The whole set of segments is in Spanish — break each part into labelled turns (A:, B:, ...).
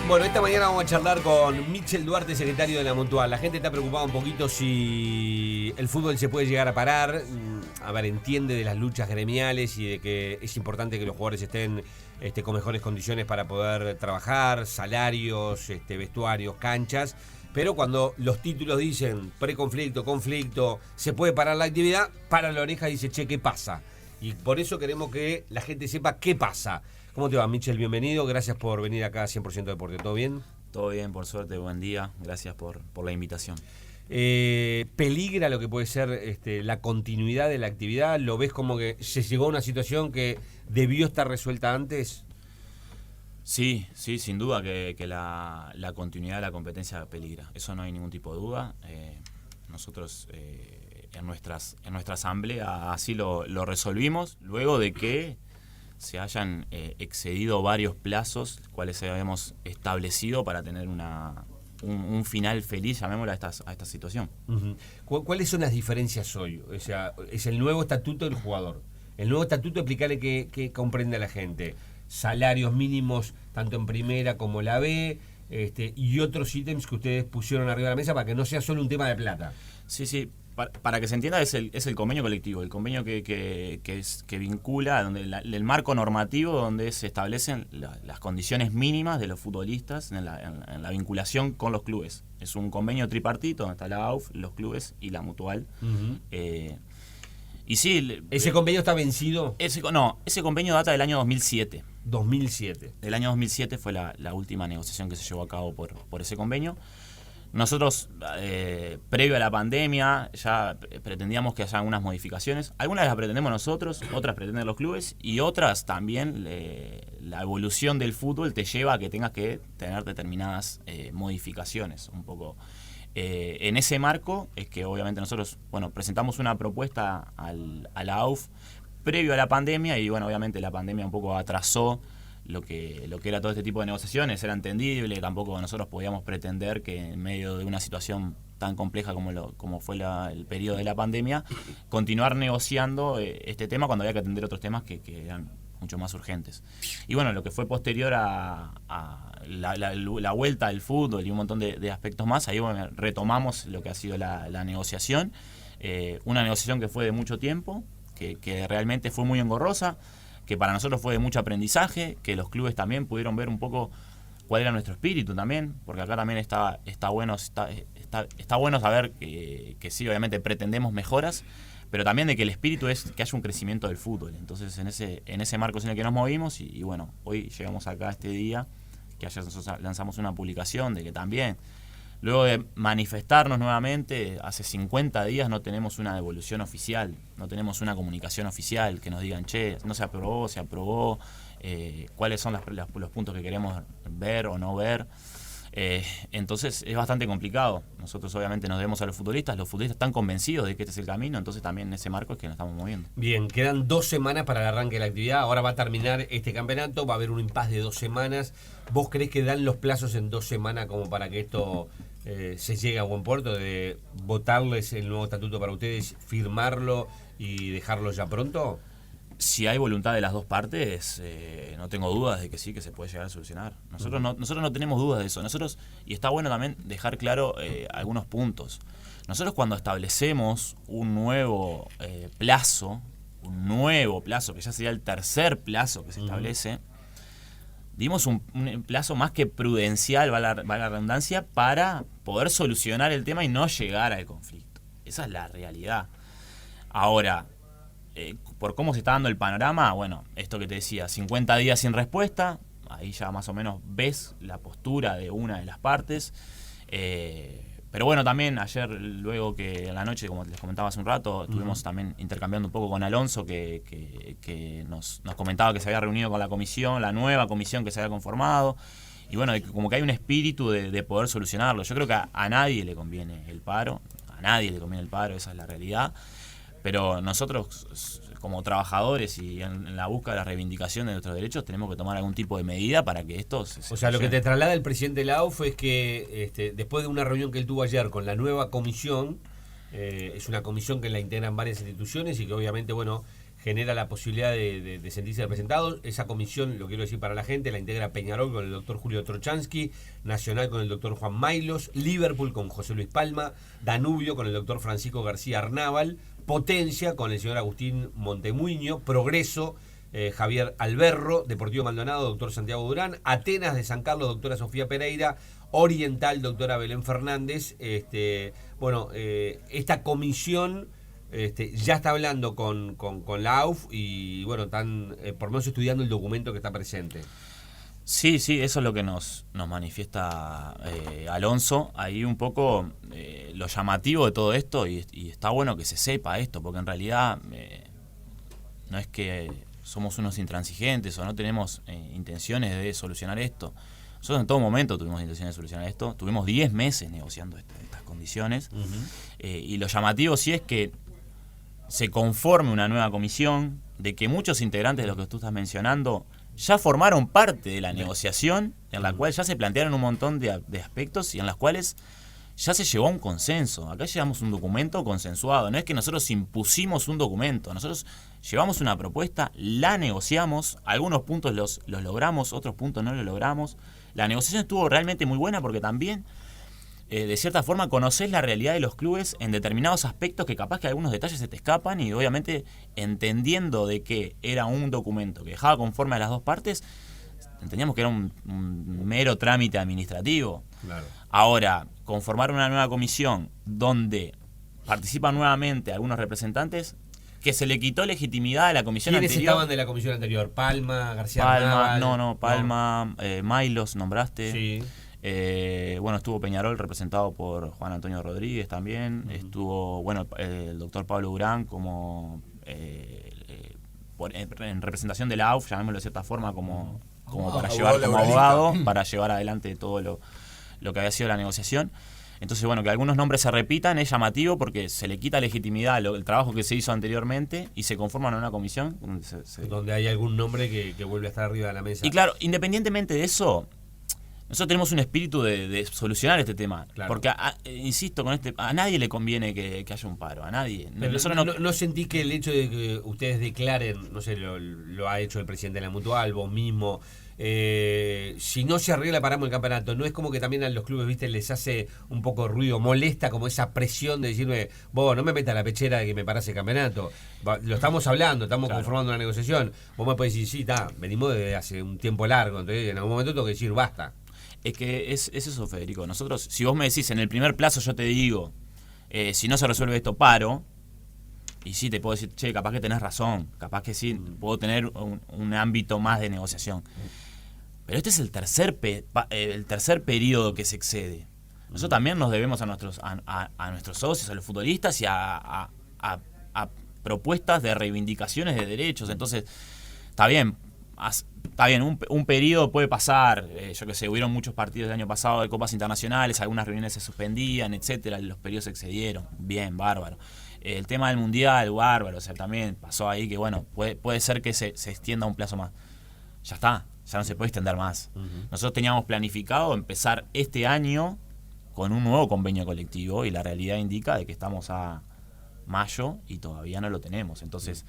A: Bueno, esta mañana vamos a charlar con Michel Duarte, secretario de la Mutual. La gente está preocupada un poquito si el fútbol se puede llegar a parar. A ver, entiende de las luchas gremiales y de que es importante que los jugadores estén con mejores condiciones para poder trabajar, salarios, vestuarios, canchas. Pero cuando los títulos dicen preconflicto, conflicto, se puede parar la actividad, para la oreja y dice, che, ¿qué pasa? Y por eso queremos que la gente sepa qué pasa. ¿Cómo te va, Michel? Bienvenido. Gracias por venir acá a 100% Deporte. ¿Todo bien?
B: Todo bien, por suerte. Buen día. Gracias por la invitación.
A: ¿Peligra lo que puede ser la continuidad de la actividad? ¿Lo ves como que se llegó a una situación que debió estar resuelta antes?
B: Sí, sin duda que la continuidad de la competencia peligra. Eso no hay ningún tipo de duda. Nosotros en nuestra asamblea así lo resolvimos, luego de que se hayan excedido varios plazos, cuales habíamos establecido para tener un final feliz, llamémoslo, a esta situación.
A: Uh-huh. ¿Cuáles son las diferencias hoy? O sea, es el nuevo estatuto del jugador. El nuevo estatuto, explicarle qué comprende a la gente. Salarios mínimos, tanto en primera como la B, y otros ítems que ustedes pusieron arriba de la mesa para que no sea solo un tema de plata.
B: Sí. Para que se entienda, es el convenio colectivo, el convenio que vincula, donde el marco normativo donde se establecen las condiciones mínimas de los futbolistas en la vinculación con los clubes. Es un convenio tripartito donde está la AUF, los clubes y la Mutual. Uh-huh. Y sí,
A: ¿ese convenio está vencido?
B: Ese convenio data del año 2007.
A: 2007.
B: El año 2007 fue la última negociación que se llevó a cabo por ese convenio. Nosotros, previo a la pandemia, ya pretendíamos que haya algunas modificaciones. Algunas las pretendemos nosotros, otras pretenden los clubes, y otras también la evolución del fútbol te lleva a que tengas que tener determinadas modificaciones. Un poco en ese marco es que obviamente nosotros presentamos una propuesta a la AUF previo a la pandemia, y obviamente la pandemia un poco atrasó lo que era todo este tipo de negociaciones. Era entendible, tampoco nosotros podíamos pretender que en medio de una situación tan compleja como fue el periodo de la pandemia, continuar negociando este tema cuando había que atender otros temas que eran mucho más urgentes. Y lo que fue posterior a la vuelta al fútbol y un montón de aspectos más, ahí retomamos lo que ha sido la negociación, una negociación que fue de mucho tiempo, que realmente fue muy engorrosa, que para nosotros fue de mucho aprendizaje, que los clubes también pudieron ver un poco cuál era nuestro espíritu también, porque acá también está bueno saber que sí, obviamente pretendemos mejoras, pero también de que el espíritu es que haya un crecimiento del fútbol. Entonces en ese marco es en el que nos movimos, y hoy llegamos acá a este día, que ayer nosotros lanzamos una publicación de que también, luego de manifestarnos nuevamente, hace 50 días no tenemos una devolución oficial, no tenemos una comunicación oficial que nos digan, che, no se aprobó, cuáles son los puntos que queremos ver o no ver. Entonces es bastante complicado. Nosotros obviamente nos debemos a los futbolistas están convencidos de que este es el camino, entonces también en ese marco es que nos estamos moviendo.
A: Bien, quedan 2 semanas para el arranque de la actividad, ahora va a terminar este campeonato, va a haber un impasse de 2 semanas. ¿Vos creés que dan los plazos en 2 semanas como para que esto se llegue a buen puerto, de votarles el nuevo estatuto para ustedes, firmarlo y dejarlo ya pronto?
B: Si hay voluntad de las dos partes, no tengo dudas de que sí, que se puede llegar a solucionar. Nosotros no tenemos dudas de eso. Y está bueno también dejar claro algunos puntos. Nosotros cuando establecemos un nuevo plazo, que ya sería el tercer plazo que se establece, dimos un plazo más que prudencial, va la redundancia, para poder solucionar el tema y no llegar al conflicto. Esa es la realidad. Ahora, por cómo se está dando el panorama, esto que te decía, 50 días sin respuesta, ahí ya más o menos ves la postura de una de las partes. Pero también ayer, luego que en la noche, como les comentaba hace un rato, estuvimos también intercambiando un poco con Alonso, que nos comentaba que se había reunido con la comisión, la nueva comisión que se había conformado, y como que hay un espíritu de poder solucionarlo. Yo creo que a nadie le conviene el paro, esa es la realidad. Pero nosotros, como trabajadores y en la búsqueda de la reivindicación de nuestros derechos, tenemos que tomar algún tipo de medida para que esto
A: O sea, lo que te traslada el presidente de la AUF es que después de una reunión que él tuvo ayer con la nueva comisión, es una comisión que la integran varias instituciones y que obviamente, genera la posibilidad de sentirse representados. Esa comisión, lo quiero decir para la gente, la integra Peñarol con el doctor Julio Trochansky, Nacional con el doctor Juan Mailos, Liverpool con José Luis Palma, Danubio con el doctor Francisco García Arnábal, Potencia con el señor Agustín Montemuño, Progreso, Javier Alberro, Deportivo Maldonado, doctor Santiago Durán, Atenas de San Carlos, doctora Sofía Pereira, Oriental, doctora Belén Fernández. Esta comisión ya está hablando con la AUF y bueno, están por lo menos estudiando el documento que está presente.
B: Sí, eso es lo que nos manifiesta Alonso. Ahí un poco lo llamativo de todo esto, y está bueno que se sepa esto, porque en realidad no es que somos unos intransigentes o no tenemos intenciones de solucionar esto. Nosotros en todo momento tuvimos intenciones de solucionar esto. Tuvimos 10 meses negociando estas condiciones. Y lo llamativo sí es que se conforme una nueva comisión, de que muchos integrantes de los que tú estás mencionando ya formaron parte de la negociación, en la cual ya se plantearon un montón de aspectos y en las cuales ya se llegó a un consenso. Acá llevamos un documento consensuado. No es que nosotros impusimos un documento. Nosotros llevamos una propuesta, la negociamos, algunos puntos los logramos, otros puntos no los logramos. La negociación estuvo realmente muy buena porque también, de cierta forma, conocés la realidad de los clubes en determinados aspectos que capaz que algunos detalles se te escapan, y obviamente entendiendo de que era un documento que dejaba conforme a las dos partes, entendíamos que era un mero trámite administrativo.
A: Claro.
B: Ahora, conformar una nueva comisión donde participan nuevamente algunos representantes, que se le quitó legitimidad a la comisión
A: anterior. ¿Quiénes estaban de la comisión anterior? Palma, García Arnábal.
B: Palma, Mailos nombraste.
A: Sí.
B: Estuvo Peñarol representado por Juan Antonio Rodríguez también. Estuvo, el doctor Pablo Durán como en representación de la AUF, llamémoslo de cierta forma, como para llevar como abogado, para llevar adelante todo lo que había sido la negociación. Entonces, que algunos nombres se repitan es llamativo porque se le quita legitimidad al trabajo que se hizo anteriormente y se conforman en una comisión
A: donde hay algún nombre que vuelve a estar arriba de la mesa.
B: Y claro, independientemente de eso, nosotros tenemos un espíritu de solucionar este tema. Claro. Porque, insisto, a nadie le conviene que haya un paro, a nadie.
A: ¿No sentí que el hecho de que ustedes declaren, no sé, lo ha hecho el presidente de la Mutual, vos mismo, si no se arregla paramos el campeonato? ¿No es como que también a los clubes, viste, les hace un poco de ruido, molesta como esa presión de decirme, vos no me metas la pechera de que me parás el campeonato? Lo estamos hablando, estamos conformando una negociación. Vos me podés decir, sí, venimos desde hace un tiempo largo, entonces en algún momento tengo que decir, basta.
B: Es que es eso, Federico. Nosotros, si vos me decís en el primer plazo, yo te digo, si no se resuelve esto, paro. Y sí, te puedo decir, che, capaz que tenés razón, capaz que sí, puedo tener un ámbito más de negociación. Pero este es el tercer periodo que se excede. Nosotros también nos debemos a nuestros socios, a los futbolistas, y a propuestas de reivindicaciones de derechos. Entonces, está bien, un periodo puede pasar, yo que sé, hubieron muchos partidos el año pasado de copas internacionales, algunas reuniones se suspendían, etcétera, los periodos se excedieron, bien, bárbaro. El tema del mundial, bárbaro, o sea, también pasó ahí que puede ser que se extienda un plazo más. Ya está, ya no se puede extender más. Nosotros teníamos planificado empezar este año con un nuevo convenio colectivo y la realidad indica de que estamos a mayo y todavía no lo tenemos. Entonces,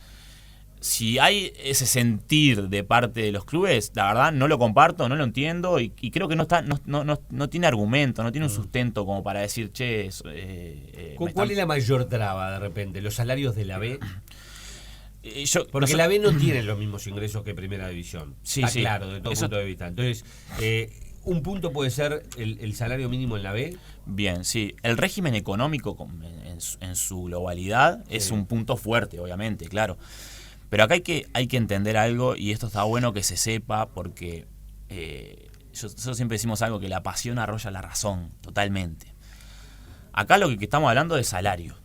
B: si hay ese sentir de parte de los clubes, la verdad no lo comparto, no lo entiendo y creo que no tiene argumento, no tiene un sustento como para decir, che...
A: ¿Cuál es la mayor traba de repente? ¿Los salarios de la B? Porque la B no tiene los mismos ingresos que Primera División. Está claro, de todo punto de vista. Entonces, un punto puede ser el salario mínimo en la B.
B: Bien, sí. El régimen económico en su globalidad es un punto fuerte, obviamente, claro. Pero acá hay que entender algo, y esto está bueno que se sepa, porque nosotros siempre decimos algo, que la pasión arrolla la razón, totalmente. Acá lo que estamos hablando es salario.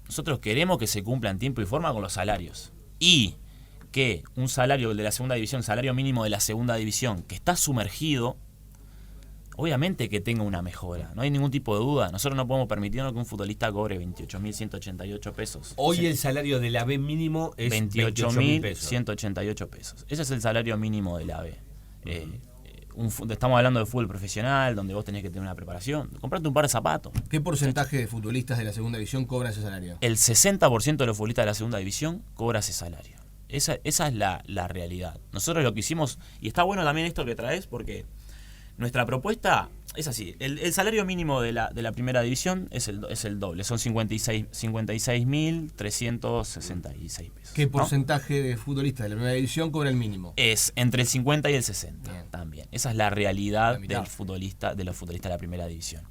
B: Nosotros queremos que se cumpla en tiempo y forma con los salarios. Y que un salario de la segunda división, salario mínimo de la segunda división, que está sumergido, obviamente que tenga una mejora, no hay ningún tipo de duda. Nosotros no podemos permitirnos que un futbolista cobre 28.188 pesos.
A: Hoy el salario de la B mínimo es
B: 28.188 pesos. Ese es el salario mínimo de la B. Estamos hablando de fútbol profesional, donde vos tenés que tener una preparación. Comprate un par de zapatos.
C: ¿Qué porcentaje de futbolistas de la segunda división cobra ese salario?
B: El 60% de los futbolistas de la segunda división cobra ese salario. Esa es la realidad. Nosotros lo que hicimos, y está bueno también esto que traes, porque nuestra propuesta es así. El salario mínimo de la primera división es el doble, son 56.366 pesos.
C: ¿Qué
B: ¿no?
C: porcentaje de futbolistas de la primera división cobra el mínimo?
B: Es entre el 50 y el 60
C: Bien.
B: también. Esa es la realidad de los futbolistas de la primera división.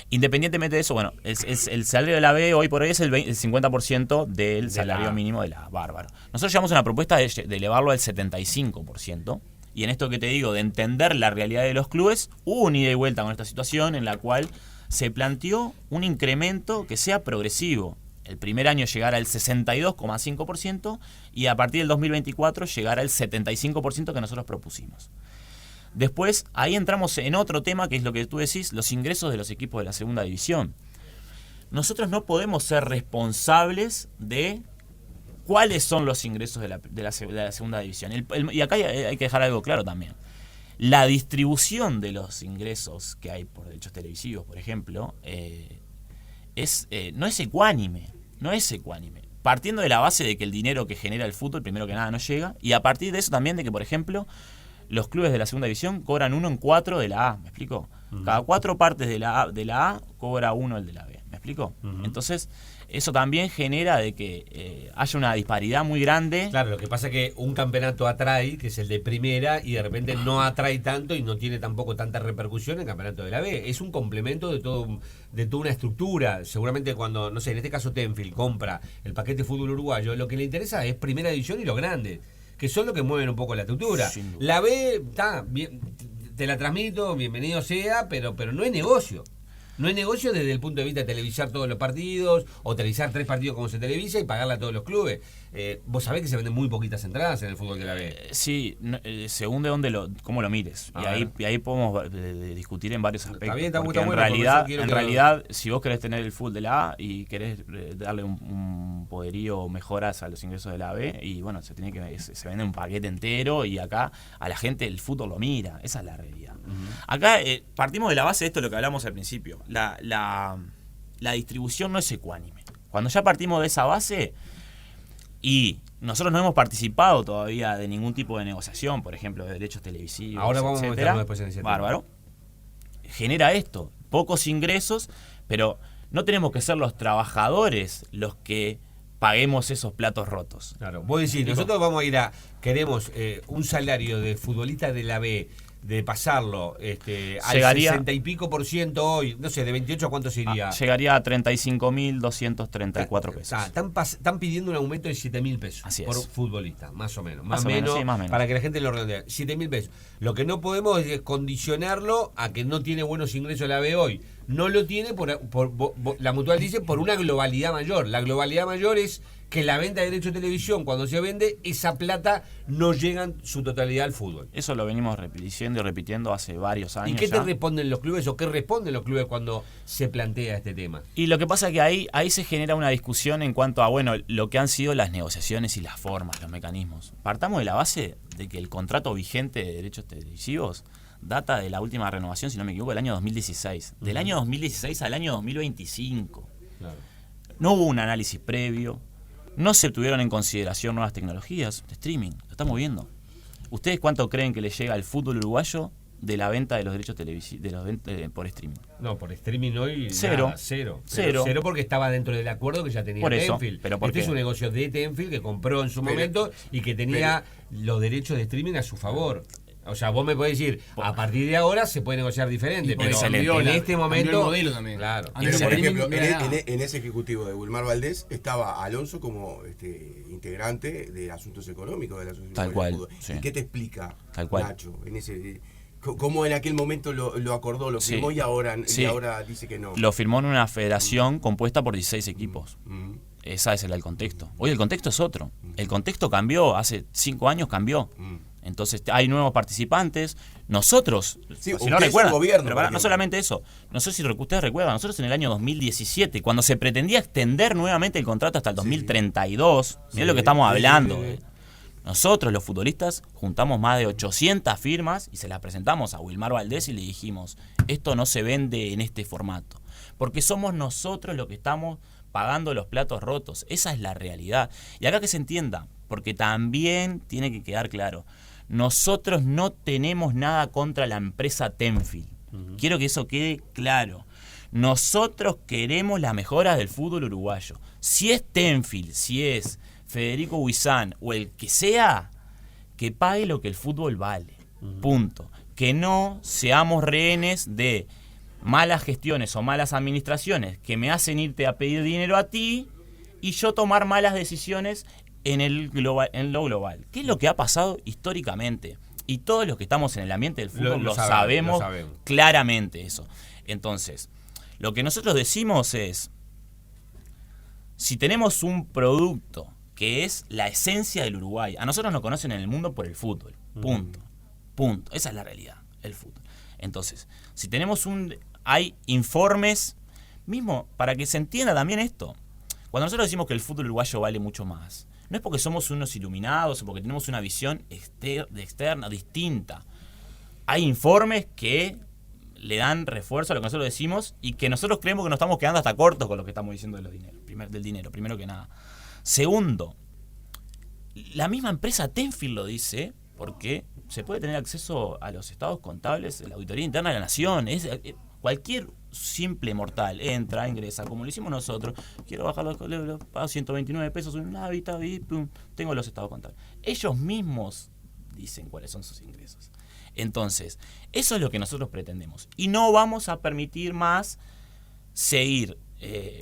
B: Independientemente de eso, bueno, el salario de la B hoy por hoy es el 50% del salario mínimo de la bárbaro. Nosotros llevamos una propuesta de elevarlo al 75%. Y en esto que te digo, de entender la realidad de los clubes, hubo un ida y vuelta con esta situación en la cual se planteó un incremento que sea progresivo. El primer año llegar al 62,5% y a partir del 2024 llegar al 75% que nosotros propusimos. Después, ahí entramos en otro tema que es lo que tú decís, los ingresos de los equipos de la segunda división. Nosotros no podemos ser responsables de cuáles son los ingresos de la segunda división. Y acá hay que dejar algo claro también. La distribución de los ingresos que hay por derechos televisivos, por ejemplo, no es ecuánime. No es ecuánime. Partiendo de la base de que el dinero que genera el fútbol, primero que nada, no llega. Y a partir de eso también de que, por ejemplo, los clubes de la segunda división cobran 1 en 4 de la A. ¿Me explico? Cada 4 partes de la A cobra 1 el de la B. ¿Me explico? Entonces, eso también genera de que haya una disparidad muy grande.
A: Claro, lo que pasa es que un campeonato atrae, que es el de primera, y de repente no atrae tanto y no tiene tampoco tanta repercusión en el campeonato de la B. Es un complemento de toda una estructura. Seguramente cuando, no sé, en este caso Tenfield compra el paquete de fútbol uruguayo, lo que le interesa es primera división y los grandes, que son los que mueven un poco la estructura. La B, está bien, te la transmito, bienvenido sea, pero no es negocio. No es negocio desde el punto de vista de televisar todos los partidos o televisar 3 partidos como se televisa y pagarle a todos los clubes. Vos sabés que se venden muy poquitas entradas en el fútbol de la B.
B: Sí, según de cómo lo mires. Y ahí podemos discutir en varios aspectos.
A: Está bien, está
B: porque
A: muy
B: en
A: bueno,
B: realidad, si vos querés tener el fútbol de la A y querés darle un poderío o mejoras a los ingresos de la B, y bueno, se vende un paquete entero y acá a la gente el fútbol lo mira. Esa es la realidad. Acá partimos de la base de esto, lo que hablamos al principio. La distribución no es ecuánime. Cuando ya partimos de esa base y nosotros no hemos participado todavía de ningún tipo de negociación, por ejemplo, de derechos televisivos,
A: ahora vamos a meternos después en ese tema.
B: Bárbaro. Genera esto, pocos ingresos, pero no tenemos que ser los trabajadores los que paguemos esos platos rotos.
A: Claro, vos decís, nosotros vamos a ir queremos un salario de futbolista de la B, de pasarlo al 60 y pico % hoy, no sé, de 28 a cuánto se iría.
B: Llegaría a 35.234 pesos.
A: Están pidiendo un aumento de 7.000 pesos por futbolista, más o menos. Más o menos, para que la gente lo redondee. 7.000 pesos. Lo que no podemos es condicionarlo a que no tiene buenos ingresos la B hoy. No lo tiene, la Mutual dice, por una globalidad mayor. La globalidad mayor es que la venta de derechos de televisión, cuando se vende, esa plata no llega en su totalidad al fútbol.
B: Eso lo venimos diciendo y repitiendo hace varios años.
A: ¿Y qué te responden los clubes o qué responden los clubes cuando se plantea este tema?
B: Y lo que pasa es que ahí se genera una discusión en cuanto a, bueno, lo que han sido las negociaciones y las formas, los mecanismos. Partamos de la base de que el contrato vigente de derechos televisivos data de la última renovación, si no me equivoco, del año 2016. Del año 2016 al año 2025. Claro. No hubo un análisis previo. No se tuvieron en consideración nuevas tecnologías de streaming. Lo estamos viendo. ¿Ustedes cuánto creen que le llega al fútbol uruguayo de la venta de los derechos televisivos por streaming?
A: No, por streaming hoy
B: cero.
A: Cero porque estaba dentro del acuerdo que ya tenía
B: por eso,
A: Tenfield.
B: Pero ¿por
A: este
B: qué?
A: Es un negocio de Tenfield que compró en su momento y que tenía los derechos de streaming a su favor. O sea, vos me podés decir, a partir de ahora se puede negociar diferente, pero en este momento...
C: El modelo también.
A: Claro.
D: Pero, por ejemplo, en ese ejecutivo de Wilmar Valdés estaba Alonso como integrante de asuntos económicos de la Asociación
B: Tal cual,
D: sí. ¿Y qué te explica,
B: Tal cual.
D: Nacho, cómo en aquel momento lo acordó, lo firmó y ahora dice que no?
B: Lo firmó en una federación compuesta por 16 equipos. Ese es el contexto. Hoy el contexto es otro. El contexto cambió, hace 5 años cambió. Entonces hay nuevos participantes. Nosotros, si no recuerdan, pero no solamente eso, no sé si ustedes recuerdan, nosotros en el año 2017, cuando se pretendía extender nuevamente el contrato hasta el 2032, mirá lo que estamos hablando. Nosotros, los futbolistas, juntamos más de 800 firmas y se las presentamos a Wilmar Valdés y le dijimos, esto no se vende en este formato, porque somos nosotros los que estamos pagando los platos rotos. Esa es la realidad. Y acá que se entienda, porque también tiene que quedar claro, nosotros no tenemos nada contra la empresa Tenfield. Quiero que eso quede claro. Nosotros queremos las mejoras del fútbol uruguayo. Si es Tenfield, si es Federico Huizán o el que sea, que pague lo que el fútbol vale. Punto. Que no seamos rehenes de malas gestiones o malas administraciones que me hacen irte a pedir dinero a ti y yo tomar malas decisiones en lo global. ¿Qué es lo que ha pasado históricamente? Y todos los que estamos en el ambiente del fútbol lo sabemos claramente eso. Entonces, lo que nosotros decimos es, si tenemos un producto que es la esencia del Uruguay, a nosotros nos conocen en el mundo por el fútbol. Punto. Esa es la realidad, el fútbol. Entonces, si tenemos hay informes, mismo para que se entienda también esto, cuando nosotros decimos que el fútbol uruguayo vale mucho más, no es porque somos unos iluminados o porque tenemos una visión externa, distinta. Hay informes que le dan refuerzo a lo que nosotros decimos y que nosotros creemos que nos estamos quedando hasta cortos con lo que estamos diciendo del dinero, primero que nada. Segundo, la misma empresa Tenfield lo dice porque se puede tener acceso a los estados contables de la Auditoría Interna de la Nación. Cualquier simple mortal entra, ingresa, como lo hicimos nosotros. Quiero bajar los pago 129 pesos en un hábitat y pum, tengo los estados contables. Ellos mismos dicen cuáles son sus ingresos. Entonces, eso es lo que nosotros pretendemos. Y no vamos a permitir más seguir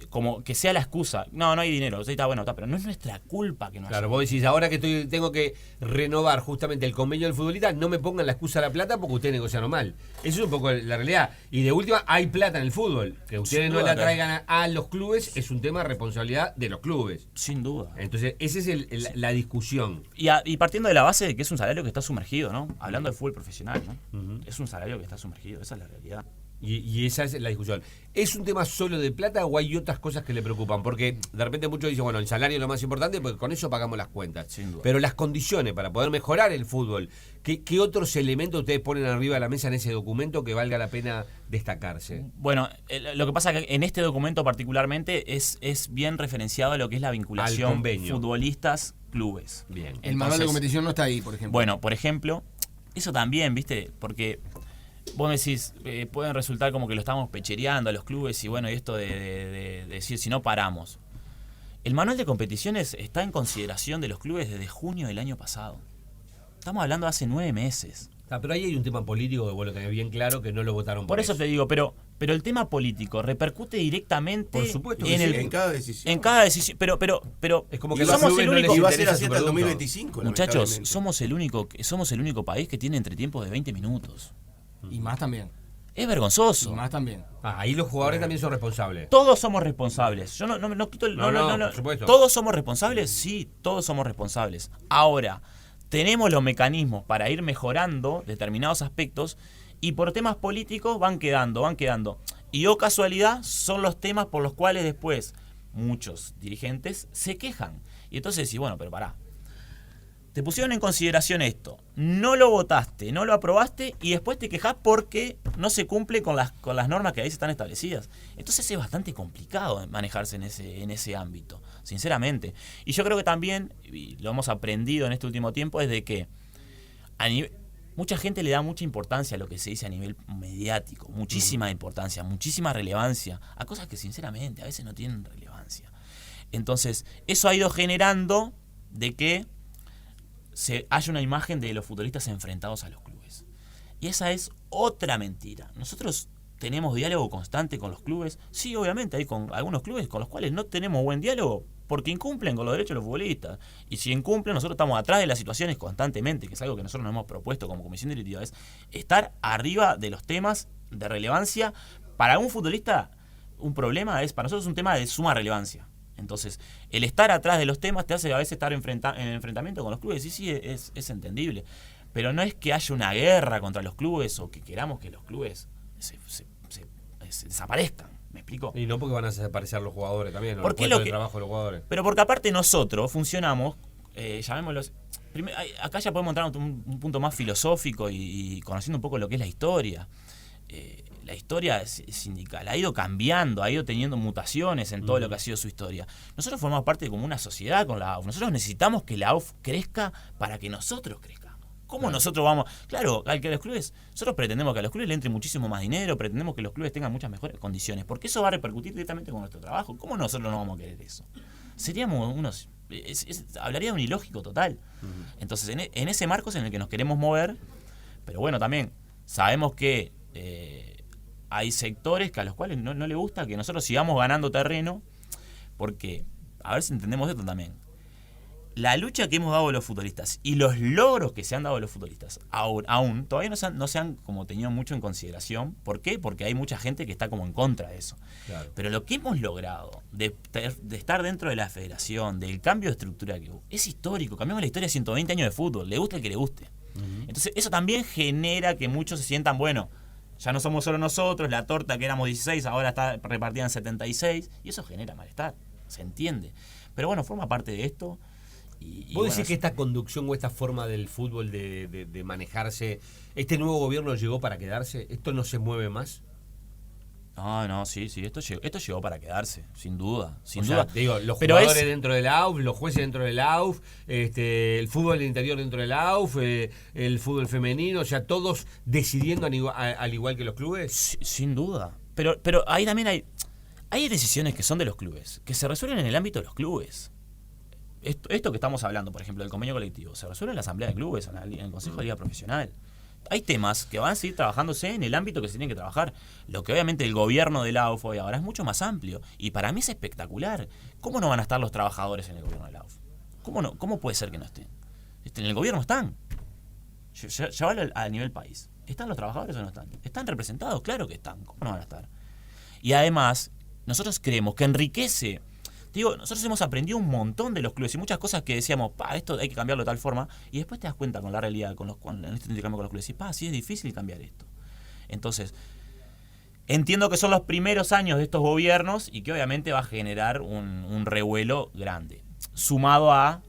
B: como que sea la excusa. No hay dinero. Está bueno, pero no es nuestra culpa que no haya.
A: Claro, vos decís, ahora que tengo que renovar justamente el convenio del futbolista, no me pongan la excusa de la plata porque ustedes negociaron mal. Eso es un poco la realidad. Y de última, hay plata en el fútbol. Que ustedes no la traigan a los clubes es un tema de responsabilidad de los clubes.
B: Sin duda.
A: Entonces, esa es la discusión.
B: Y partiendo de la base de que es un salario que está sumergido, ¿no? Hablando de fútbol profesional, ¿no? Es un salario que está sumergido, esa es la realidad.
A: Y esa es la discusión. ¿Es un tema solo de plata o hay otras cosas que le preocupan? Porque de repente muchos dicen, bueno, el salario es lo más importante porque con eso pagamos las cuentas.
B: Sin duda.
A: Pero las condiciones para poder mejorar el fútbol, ¿qué otros elementos ustedes ponen arriba de la mesa en ese documento que valga la pena destacarse?
B: Bueno, lo que pasa es que en este documento particularmente es bien referenciado a lo que es la vinculación futbolistas-clubes.
A: Bien.
C: El manual de competición no está ahí, por ejemplo.
B: Bueno, por ejemplo, eso también, ¿viste? Porque vos decís, pueden resultar como que lo estamos pechereando a los clubes y bueno, y esto de decir si no paramos. El manual de competiciones está en consideración de los clubes desde junio del año pasado. Estamos hablando de hace 9 meses.
A: Pero ahí hay un tema político que vos lo tenés bien claro que no lo votaron
B: por eso. Te digo, pero el tema político repercute directamente
A: por supuesto que
D: en cada decisión.
B: En cada decisión, pero
A: es como que
B: somos el único,
D: y va a ser así hasta el 2025.
B: Muchachos, somos el único país que tiene entretiempos de 20 minutos.
C: Y más también.
B: Es vergonzoso.
C: Y más también.
A: Ahí los jugadores también son responsables.
B: Todos somos responsables. Yo no quito el. No,
A: por supuesto.
B: ¿Todos somos responsables? Sí, todos somos responsables. Ahora, tenemos los mecanismos para ir mejorando determinados aspectos y por temas políticos van quedando. Y casualidad, son los temas por los cuales después muchos dirigentes se quejan. Y entonces decís, bueno, pero pará. Te pusieron en consideración esto, no lo votaste, no lo aprobaste y después te quejás porque no se cumple con las normas que ahí están establecidas. Entonces es bastante complicado manejarse en ese ámbito, sinceramente. Y yo creo que también, y lo hemos aprendido en este último tiempo, es de que mucha gente le da mucha importancia a lo que se dice a nivel mediático, muchísima importancia, muchísima relevancia, a cosas que sinceramente a veces no tienen relevancia. Entonces, eso ha ido generando de que haya una imagen de los futbolistas enfrentados a los clubes. Y esa es otra mentira. Nosotros tenemos diálogo constante con los clubes. Sí, obviamente, hay con algunos clubes con los cuales no tenemos buen diálogo porque incumplen con los derechos de los futbolistas. Y si incumplen, nosotros estamos atrás de las situaciones constantemente, que es algo que nosotros nos hemos propuesto como comisión directiva, es estar arriba de los temas de relevancia. Para un futbolista, un problema para nosotros es un tema de suma relevancia. Entonces, el estar atrás de los temas te hace a veces estar en enfrentamiento con los clubes. Sí, es entendible. Pero no es que haya una guerra contra los clubes o que queramos que los clubes se desaparezcan. ¿Me explico?
A: Y no porque van a desaparecer los jugadores también, ¿no?
B: Porque
A: el trabajo de los jugadores.
B: Pero porque aparte nosotros funcionamos, llamémoslos... Acá ya podemos entrar a un punto más filosófico y conociendo un poco lo que es la historia. la historia sindical ha ido cambiando, ha ido teniendo mutaciones en todo lo que ha sido su historia. Nosotros formamos parte de como una sociedad con la AUF. Nosotros necesitamos que la AUF crezca para que nosotros crezcamos. ¿Cómo nosotros vamos? Claro, al que los clubes, nosotros pretendemos que a los clubes le entre muchísimo más dinero, pretendemos que los clubes tengan muchas mejores condiciones, porque eso va a repercutir directamente con nuestro trabajo. ¿Cómo nosotros no vamos a querer eso? Seríamos unos... hablaría de un ilógico total. Entonces, en ese marco es en el que nos queremos mover, pero bueno, también sabemos que hay sectores que a los cuales no le gusta que nosotros sigamos ganando terreno, porque, a ver si entendemos esto también, la lucha que hemos dado los futbolistas y los logros que se han dado los futbolistas aún todavía no se han como tenido mucho en consideración. ¿Por qué? Porque hay mucha gente que está como en contra de eso. Claro. Pero lo que hemos logrado de estar dentro de la federación, del cambio de estructura que hubo, es histórico. Cambiamos la historia de 120 años de fútbol, le gusta el que le guste. Entonces eso también genera que muchos se sientan, bueno, ya no somos solo nosotros, la torta que éramos 16 ahora está repartida en 76, y eso genera malestar, se entiende. Pero bueno, forma parte de esto. ¿Vos decís que esta conducción o esta forma del fútbol de manejarse, este nuevo gobierno llegó para quedarse? ¿Esto no se mueve más? No, sí, esto llegó para quedarse, sin duda. Digo, los jugadores dentro del AUF, los jueces dentro del AUF, el fútbol del interior dentro del AUF, el fútbol femenino, o sea, todos decidiendo al igual que los clubes. Sin duda. Pero ahí también hay decisiones que son de los clubes, que se resuelven en el ámbito de los clubes. Esto que estamos hablando, por ejemplo, del convenio colectivo, se resuelve en la asamblea de clubes, en el Consejo de Liga Profesional. Hay temas que van a seguir trabajándose en el ámbito que se tienen que trabajar. Lo que obviamente el gobierno de la AUF hoy ahora es mucho más amplio. Y para mí es espectacular. ¿Cómo no van a estar los trabajadores en el gobierno de la AUF? ¿Cómo puede ser que no estén? En el gobierno están. Llévalo a nivel país. ¿Están los trabajadores o no están? ¿Están representados? Claro que están. ¿Cómo no van a estar? Y además, nosotros creemos que enriquece... Digo, nosotros hemos aprendido un montón de los clubes y muchas cosas que decíamos, esto hay que cambiarlo de tal forma, y después te das cuenta con la realidad, en este intercambio con los clubes, y sí es difícil cambiar esto. Entonces, entiendo que son los primeros años de estos gobiernos y que obviamente va a generar un revuelo grande. Sumado a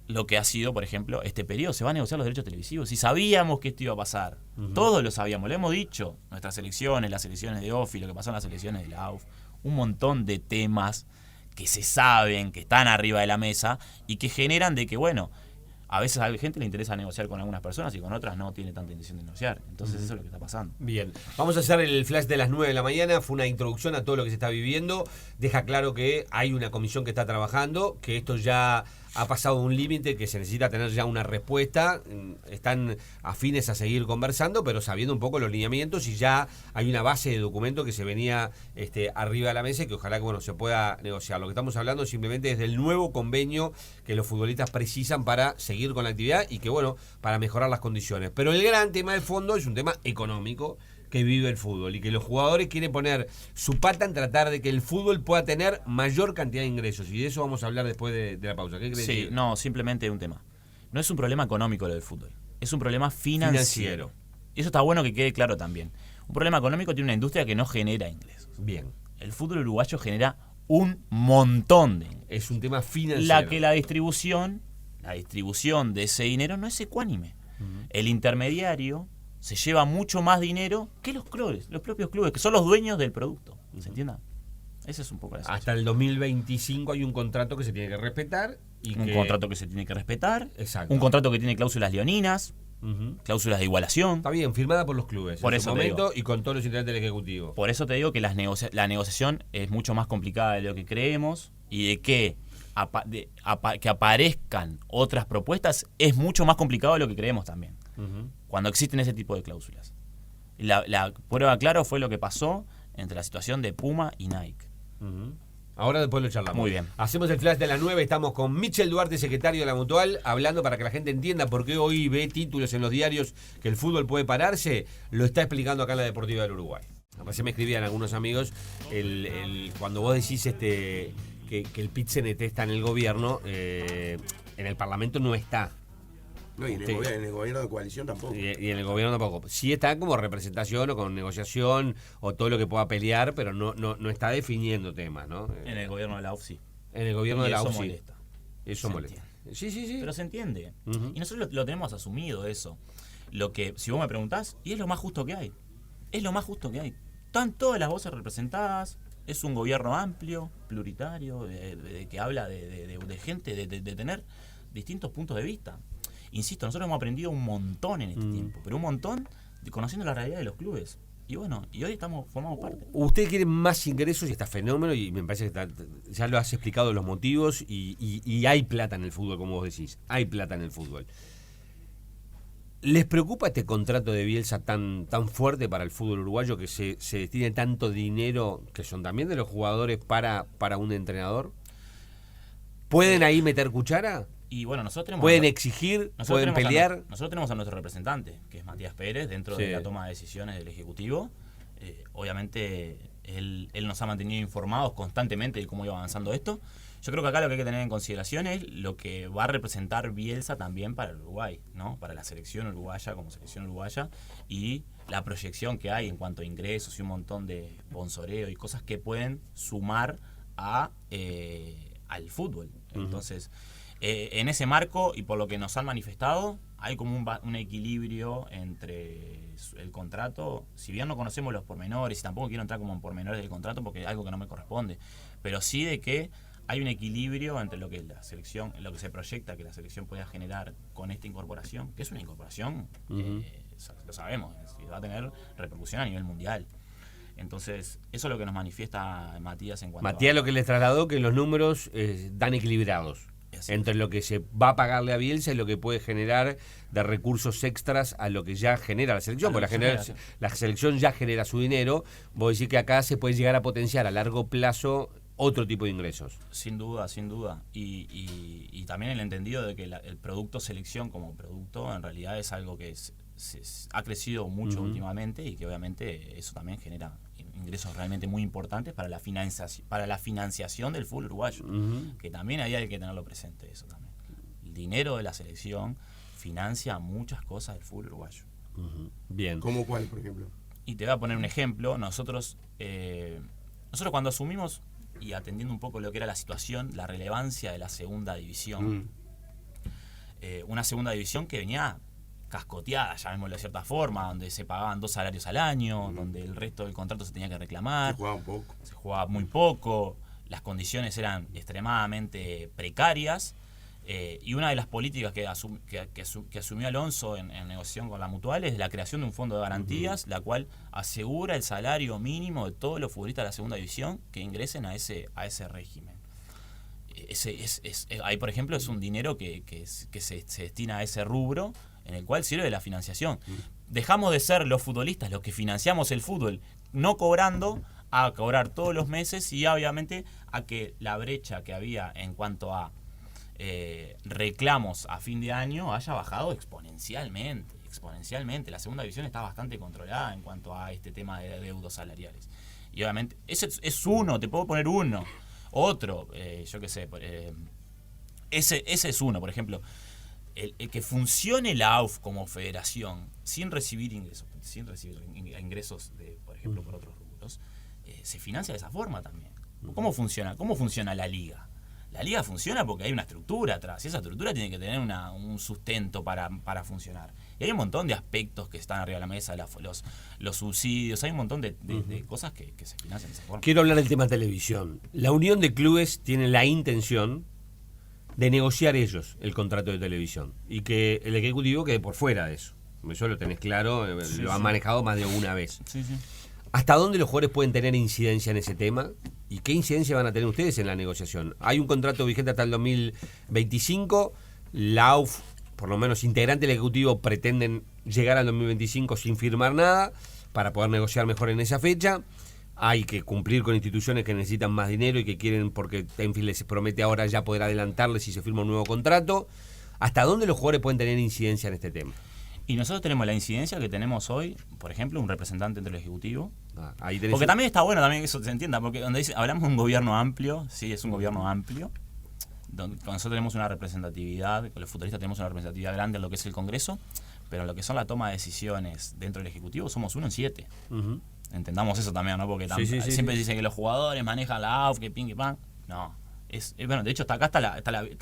B: lo que ha sido, por ejemplo, este periodo, se van a negociar los derechos televisivos. Y sabíamos que esto iba a pasar. Todos lo sabíamos, lo hemos dicho. Nuestras elecciones, las elecciones de OFI, lo que pasó en las elecciones de la AUF, un montón de temas que se saben, que están arriba de la mesa y que generan de que, bueno, a veces a la gente le interesa negociar con algunas personas y con otras no tiene tanta intención de negociar. Entonces eso es lo que está pasando. Bien, vamos a hacer el flash de las 9 de la mañana. Fue una introducción a todo lo que se está viviendo. Deja claro que hay una comisión que está trabajando, que esto ya ha pasado un límite, que se necesita tener ya una respuesta. Están afines a seguir conversando, pero sabiendo un poco los lineamientos, y ya hay una base de documento que se venía arriba de la mesa y que ojalá que se pueda negociar. Lo que estamos hablando simplemente es del nuevo convenio que los futbolistas precisan para seguir con la actividad y que, para mejorar las condiciones. Pero el gran tema de fondo es un tema económico que vive el fútbol y que los jugadores quieren poner su pata en tratar de que el fútbol pueda tener mayor cantidad de ingresos, y de eso vamos a hablar después de la pausa. ¿Qué crees? Sí, no, simplemente un tema. No es un problema económico lo del fútbol, es un problema financiero. Y eso está bueno que quede claro también. Un problema económico tiene una industria que no genera ingresos. Bien. El fútbol uruguayo genera un montón de ingresos. Es un tema financiero. La distribución de ese dinero no es ecuánime. El intermediario se lleva mucho más dinero que los clubes, los propios clubes, que son los dueños del producto. ¿Se entiende? Esa es un poco la situación. Hasta el 2025 hay un contrato que se tiene que respetar. Contrato que se tiene que respetar. Exacto. Un contrato que tiene cláusulas leoninas, cláusulas de igualación. Está bien, firmada por los clubes. Por ese momento y con todos los integrantes del Ejecutivo. Por eso te digo que la negociación es mucho más complicada de lo que creemos, y de que que aparezcan otras propuestas es mucho más complicado de lo que creemos también. Cuando existen ese tipo de cláusulas. La prueba clara fue lo que pasó entre la situación de Puma y Nike. Ahora después lo charlamos. Muy bien. Hacemos el flash de las 9. Estamos con Michel Duarte, secretario de la Mutual, hablando para que la gente entienda por qué hoy ve títulos en los diarios que el fútbol puede pararse. Lo está explicando acá en la Deportiva del Uruguay. Aparte me escribían algunos amigos, cuando vos decís que el PIT-CNT está en el gobierno, en el Parlamento no está.
D: No, y en el gobierno de coalición tampoco.
A: Y en el gobierno tampoco. Sí está como representación o con negociación o todo lo que pueda pelear, pero no está definiendo temas, ¿no?
B: En el gobierno de la UF sí.
A: En el gobierno de la UF sí.
B: Molesta.
A: Eso molesta. Sí.
B: Pero se entiende. Y nosotros lo tenemos asumido eso. Lo que, si vos me preguntás, y es lo más justo que hay. Es lo más justo que hay. están todas las voces representadas. Es un gobierno amplio, pluritario, que habla de gente, de tener distintos puntos de vista. Insisto, nosotros hemos aprendido un montón en este tiempo, pero un montón conociendo la realidad de los clubes. Y bueno, y hoy formamos parte.
A: Usted quiere más ingresos y está fenómeno, y me parece que ya lo has explicado los motivos, y hay plata en el fútbol, como vos decís. Hay plata en el fútbol. ¿Les preocupa este contrato de Bielsa tan fuerte para el fútbol uruguayo, que se destine tanto dinero, que son también de los jugadores, para un entrenador? ¿Pueden ahí meter cuchara?
B: Y bueno, nosotros tenemos...
A: ¿Pueden exigir? ¿Pueden pelear?
B: Nosotros tenemos a nuestro representante, que es Matías Pérez, dentro de la toma de decisiones del Ejecutivo. Obviamente, él nos ha mantenido informados constantemente de cómo iba avanzando esto. Yo creo que acá lo que hay que tener en consideración es lo que va a representar Bielsa también para el Uruguay, ¿no? Para la selección uruguaya como selección uruguaya, y la proyección que hay en cuanto a ingresos y un montón de sponsoreo y cosas que pueden sumar al fútbol. Entonces, en ese marco, y por lo que nos han manifestado, hay como un equilibrio entre el contrato. Si bien no conocemos los pormenores, y tampoco quiero entrar como en pormenores del contrato porque es algo que no me corresponde, pero sí de que hay un equilibrio entre lo que la selección, lo que se proyecta que la selección pueda generar con esta incorporación, que es una incorporación, lo sabemos, va a tener repercusión a nivel mundial. Entonces, eso es lo que nos manifiesta Matías en cuanto
A: Matías lo que les trasladó, que los números dan equilibrados entre lo que se va a pagarle a Bielsa y lo que puede generar de recursos extras a lo que ya genera la selección, porque la selección ya genera su dinero. Vos decís que acá se puede llegar a potenciar a largo plazo otro tipo de ingresos.
B: Sin duda, sin duda. Y también el entendido de que el producto selección como producto en realidad es algo que ha crecido mucho últimamente, y que obviamente eso también genera ingresos realmente muy importantes para la financiación del fútbol uruguayo, que también ahí hay que tenerlo presente, eso también. El dinero de la selección financia muchas cosas del fútbol uruguayo.
A: Bien.
D: ¿Cómo cuál, por ejemplo?
B: Y te voy a poner un ejemplo. Nosotros cuando asumimos, y atendiendo un poco lo que era la situación, la relevancia de la segunda división, una segunda división que venía cascoteada, llamémoslo de cierta forma, donde se pagaban 2 salarios al año, donde el resto del contrato se tenía que reclamar, se jugaba muy poco, las condiciones eran extremadamente precarias, y una de las políticas que asumió Alonso en negociación con la Mutual es la creación de un fondo de garantías, la cual asegura el salario mínimo de todos los futbolistas de la segunda división que ingresen a ese régimen. Ahí, por ejemplo, es un dinero que se destina a ese rubro, en el cual sirve la financiación. Dejamos de ser los futbolistas los que financiamos el fútbol no cobrando, a cobrar todos los meses, y obviamente a que la brecha que había en cuanto a reclamos a fin de año haya bajado exponencialmente. La segunda división está bastante controlada en cuanto a este tema de deudos salariales. Y obviamente, ese es uno, te puedo poner uno. Otro, yo qué sé, ese es uno, por ejemplo. El que funcione la AUF como federación sin recibir ingresos de, por ejemplo, por otros rubros, se financia de esa forma también. ¿Cómo funciona? ¿Cómo funciona la liga? La liga funciona porque hay una estructura atrás, y esa estructura tiene que tener un sustento para funcionar. Y hay un montón de aspectos que están arriba de la mesa, los subsidios, hay un montón de cosas que se financian de esa forma.
A: Quiero hablar del tema televisión. La Unión de Clubes tiene la intención de negociar ellos el contrato de televisión, y que el Ejecutivo quede por fuera de eso. Eso lo tenés claro, lo han manejado más de una vez.
B: Sí.
A: ¿Hasta dónde los jugadores pueden tener incidencia en ese tema? ¿Y qué incidencia van a tener ustedes en la negociación? Hay un contrato vigente hasta el 2025. La AUF, por lo menos integrantes del Ejecutivo, pretenden llegar al 2025 sin firmar nada para poder negociar mejor en esa fecha. Hay que cumplir con instituciones que necesitan más dinero y que quieren, porque Tenfield les promete ahora ya poder adelantarles si se firma un nuevo contrato. ¿Hasta dónde los jugadores pueden tener incidencia en este tema?
B: Y nosotros tenemos la incidencia que tenemos hoy, por ejemplo, un representante entre el Ejecutivo.
A: Porque
B: también está bueno también que eso se entienda, porque donde hablamos de un gobierno amplio, sí, es un gobierno amplio, donde nosotros tenemos una representatividad, con los futbolistas tenemos una representatividad grande en lo que es el Congreso, pero en lo que son la toma de decisiones dentro del Ejecutivo somos 1 en 7. Entendamos eso también, ¿no? Porque siempre dicen que los jugadores manejan la AUF, que ping, que pan. No, bueno, de hecho acá está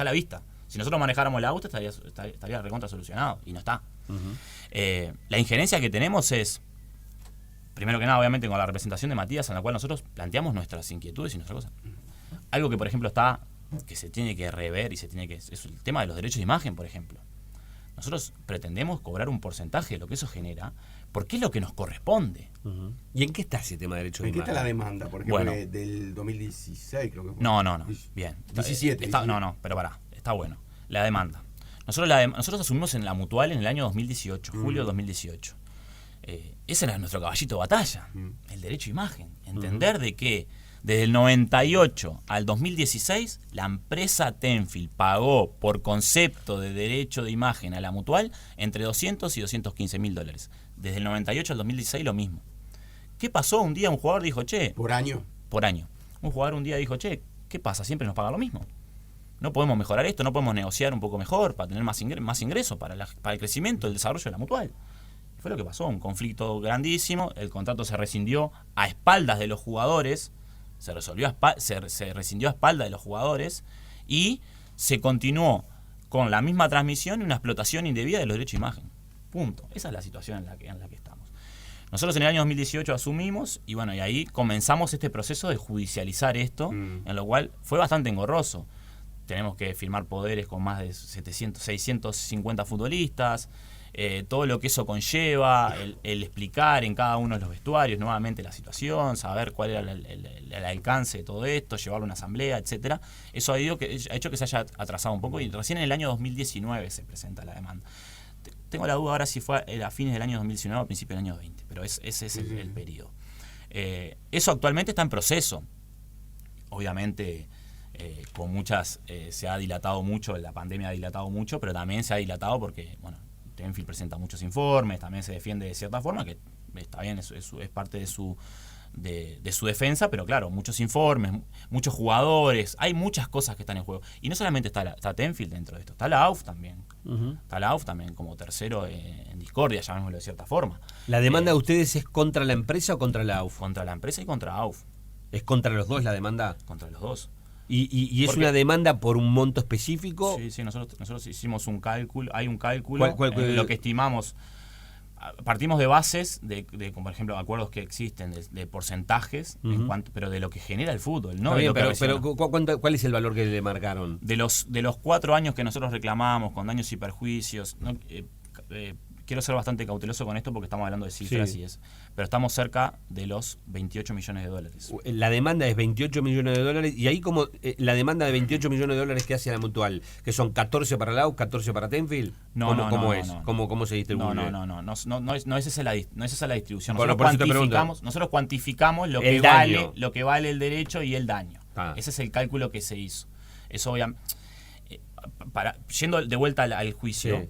B: la vista. Si nosotros manejáramos la AUF estaría recontra solucionado, y no está. La injerencia que tenemos es primero que nada, obviamente, con la representación de Matías, en la cual nosotros planteamos nuestras inquietudes y nuestras cosas. Algo que, por ejemplo, que se tiene que rever y es el tema de los derechos de imagen, por ejemplo. Nosotros pretendemos cobrar un porcentaje de lo que eso genera, porque es lo que nos corresponde.
A: ¿Y en qué está ese tema de derechos de
D: ¿En qué
A: imagen?
D: está la demanda? Por ejemplo,
B: Bueno.
D: del 2016 creo que fue.
B: No. Bien.
D: 17.
B: No, pero pará. Está bueno. La demanda. Nosotros asumimos en la Mutual en el año 2018, julio de 2018. Ese era nuestro caballito de batalla, el derecho de imagen. Entender de que desde el 98 al 2016 la empresa Tenfield pagó por concepto de derecho de imagen a la Mutual entre 200 y 215 mil dólares. Desde el 98 al 2016 lo mismo. ¿Qué pasó? Un día un jugador dijo, che...
D: ¿Por año?
B: Por año. Un jugador un día dijo, che, ¿qué pasa? Siempre nos pagan lo mismo. No podemos mejorar esto, no podemos negociar un poco mejor para tener más ingresos para el crecimiento, el desarrollo de la Mutual. Fue lo que pasó, un conflicto grandísimo, el contrato se rescindió a espaldas de los jugadores, se rescindió a espaldas de los jugadores y se continuó con la misma transmisión y una explotación indebida de los derechos de imagen. Punto. Esa es la situación en la que estamos. Nosotros en el año 2018 asumimos y bueno, y ahí comenzamos este proceso de judicializar esto, en lo cual fue bastante engorroso. Tenemos que firmar poderes con más de 650 futbolistas, todo lo que eso conlleva, el explicar en cada uno de los vestuarios nuevamente la situación, saber cuál era el alcance de todo esto, llevarlo a una asamblea, etcétera. Eso ha hecho que se haya atrasado un poco y recién en el año 2019 se presenta la demanda. Tengo la duda ahora si fue a fines del año 2019 o a principios del año 20, pero ese es el periodo. Eso actualmente está en proceso. Obviamente, con muchas se ha dilatado mucho, la pandemia ha dilatado mucho, pero también se ha dilatado porque, bueno, Tenfield presenta muchos informes, también se defiende de cierta forma, que está bien, es parte de su defensa, pero claro, muchos informes, muchos jugadores, hay muchas cosas que están en juego. Y no solamente está Tenfield dentro de esto, está la AUF también. Está la AUF también como tercero en discordia, llamémoslo de cierta forma.
A: ¿La demanda de ustedes es contra la empresa o contra la AUF?
B: Contra la empresa y contra AUF.
A: ¿Es contra los dos la demanda?
B: Contra los dos.
A: ¿Y es una demanda por un monto específico?
B: Sí, nosotros hicimos un cálculo, hay un cálculo, lo que estimamos. Partimos de bases, como por ejemplo acuerdos que existen de porcentajes, pero de lo que genera el fútbol, ¿no?
A: Bien, pero ¿cuál es el valor que le marcaron?
B: De los 4 años que nosotros reclamamos con daños y perjuicios, ¿no? Quiero ser bastante cauteloso con esto porque estamos hablando de cifras y eso. Pero estamos cerca de los 28 millones de dólares.
A: La demanda es 28 millones de dólares y ahí como la demanda de 28 millones de dólares que hace la Mutual, que son 14 para la AUF, 14 para Tenfield. ¿Cómo es? ¿Cómo se distribuye?
B: No es esa la distribución.
A: Nosotros
B: nosotros cuantificamos lo que vale el derecho y el daño. Ese es el cálculo que se hizo. Eso obviamente, yendo de vuelta al juicio.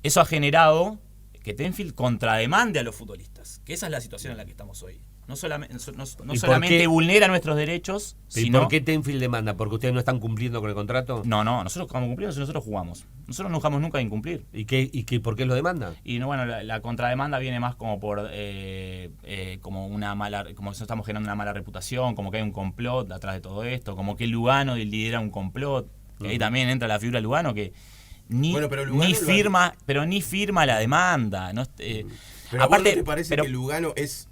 B: Eso ha generado que Tenfield contrademande a los futbolistas, que esa es la situación en la que estamos hoy. No solamente vulnera nuestros derechos, sino...
A: ¿Y por qué Tenfield demanda? ¿Porque ustedes no están cumpliendo con el contrato?
B: No, nosotros estamos cumpliendo si nosotros jugamos. Nosotros no dejamos nunca de incumplir.
A: ¿Por qué lo demandan?
B: Y no, bueno, la contrademanda viene más como por como estamos generando una mala reputación, como que hay un complot atrás de todo esto, como que Lugano lidera un complot. Que ahí también entra la figura de Lugano que ni firma la demanda.
D: Pero aparte, ¿no te parece que Lugano es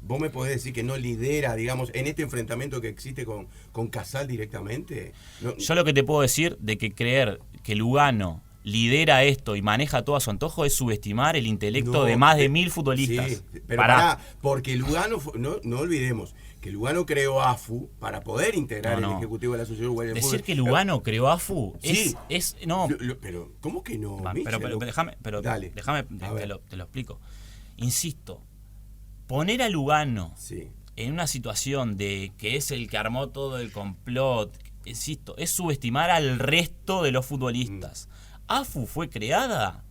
D: vos me podés decir que no lidera, digamos, en este enfrentamiento que existe con Casal directamente?
B: Yo lo que te puedo decir de que creer que Lugano lidera esto y maneja todo a su antojo es subestimar el intelecto de más de 1000 futbolistas.
D: Sí, pero porque Lugano, no olvidemos que Lugano creó AFU para poder integrar el ejecutivo de la Asociación Uruguaya de Fútbol.
B: Decir que Lugano creó AFU no.
D: Pero ¿cómo que no?
B: Pero déjame te lo explico. Insisto, poner a Lugano en una situación de que es el que armó todo el complot, insisto, es subestimar al resto de los futbolistas. AFU fue creada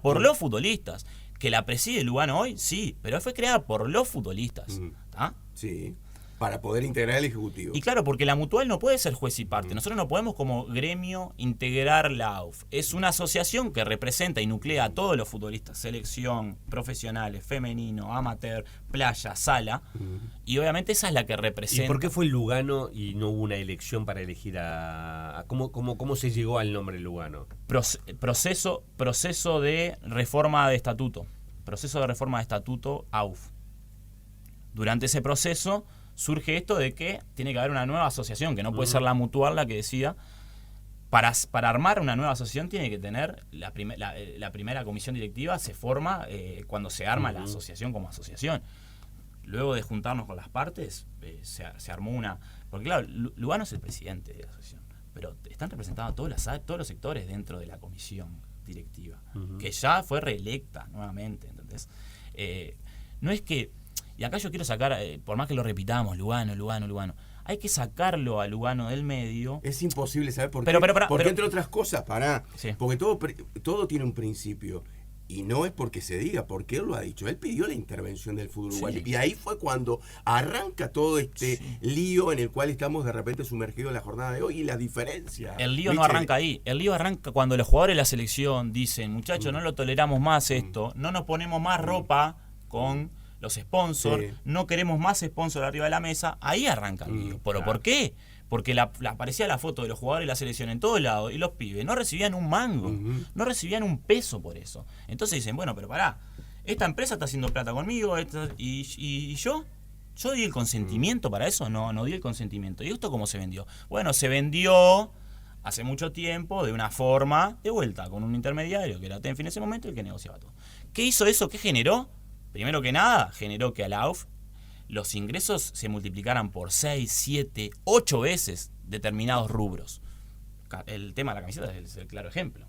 B: por los futbolistas. Que la preside Lugano hoy, sí, pero fue creada por los futbolistas.
D: Sí, para poder integrar el Ejecutivo.
B: Y claro, porque la Mutual no puede ser juez y parte. Nosotros no podemos como gremio integrar la AUF. Es una asociación que representa y nuclea a todos los futbolistas, selección, profesionales, femenino, amateur, playa, sala. Y obviamente esa es la que representa.
A: ¿Y por qué fue Lugano y no hubo una elección para elegir ¿Cómo se llegó al nombre Lugano?
B: Proceso de reforma de estatuto. Proceso de reforma de estatuto AUF. Durante ese proceso surge esto de que tiene que haber una nueva asociación, que no puede ser la Mutual la que decida. Para armar una nueva asociación tiene que tener la primera comisión directiva, se forma cuando se arma la asociación como asociación. Luego de juntarnos con las partes, se armó una... Porque claro, Lugano es el presidente de la asociación, pero están representados todos los sectores dentro de la comisión directiva, que ya fue reelecta nuevamente, ¿entendés? No es que... Y acá yo quiero sacar, por más que lo repitamos, Lugano, hay que sacarlo a Lugano del medio.
D: Es imposible, ¿sabes por qué? Porque entre otras cosas,
B: sí.
D: Porque todo tiene un principio. Y no es porque se diga, porque él lo ha dicho. Él pidió la intervención del fútbol uruguayo. Y ahí fue cuando arranca todo este lío en el cual estamos de repente sumergidos en la jornada de hoy y la diferencia.
B: El lío no arranca ahí. El lío arranca cuando los jugadores de la selección dicen, muchachos, no lo toleramos más esto, no nos ponemos más ropa con los sponsors, no queremos más sponsors arriba de la mesa. Ahí arranca el lío. ¿Pero por qué? Porque aparecía la foto de los jugadores de la selección en todos lados y los pibes no recibían un mango, no recibían un peso por eso. Entonces dicen, bueno, pero pará, esta empresa está haciendo plata conmigo y yo di el consentimiento para eso, no di el consentimiento. ¿Y esto cómo se vendió? Bueno, se vendió hace mucho tiempo de una forma de vuelta, con un intermediario que era Tenfi en ese momento el que negociaba todo. ¿Qué hizo eso? ¿Qué generó? Primero que nada, generó que a la AUF los ingresos se multiplicaran por 6, 7, 8 veces determinados rubros. El tema de la camiseta es el claro ejemplo.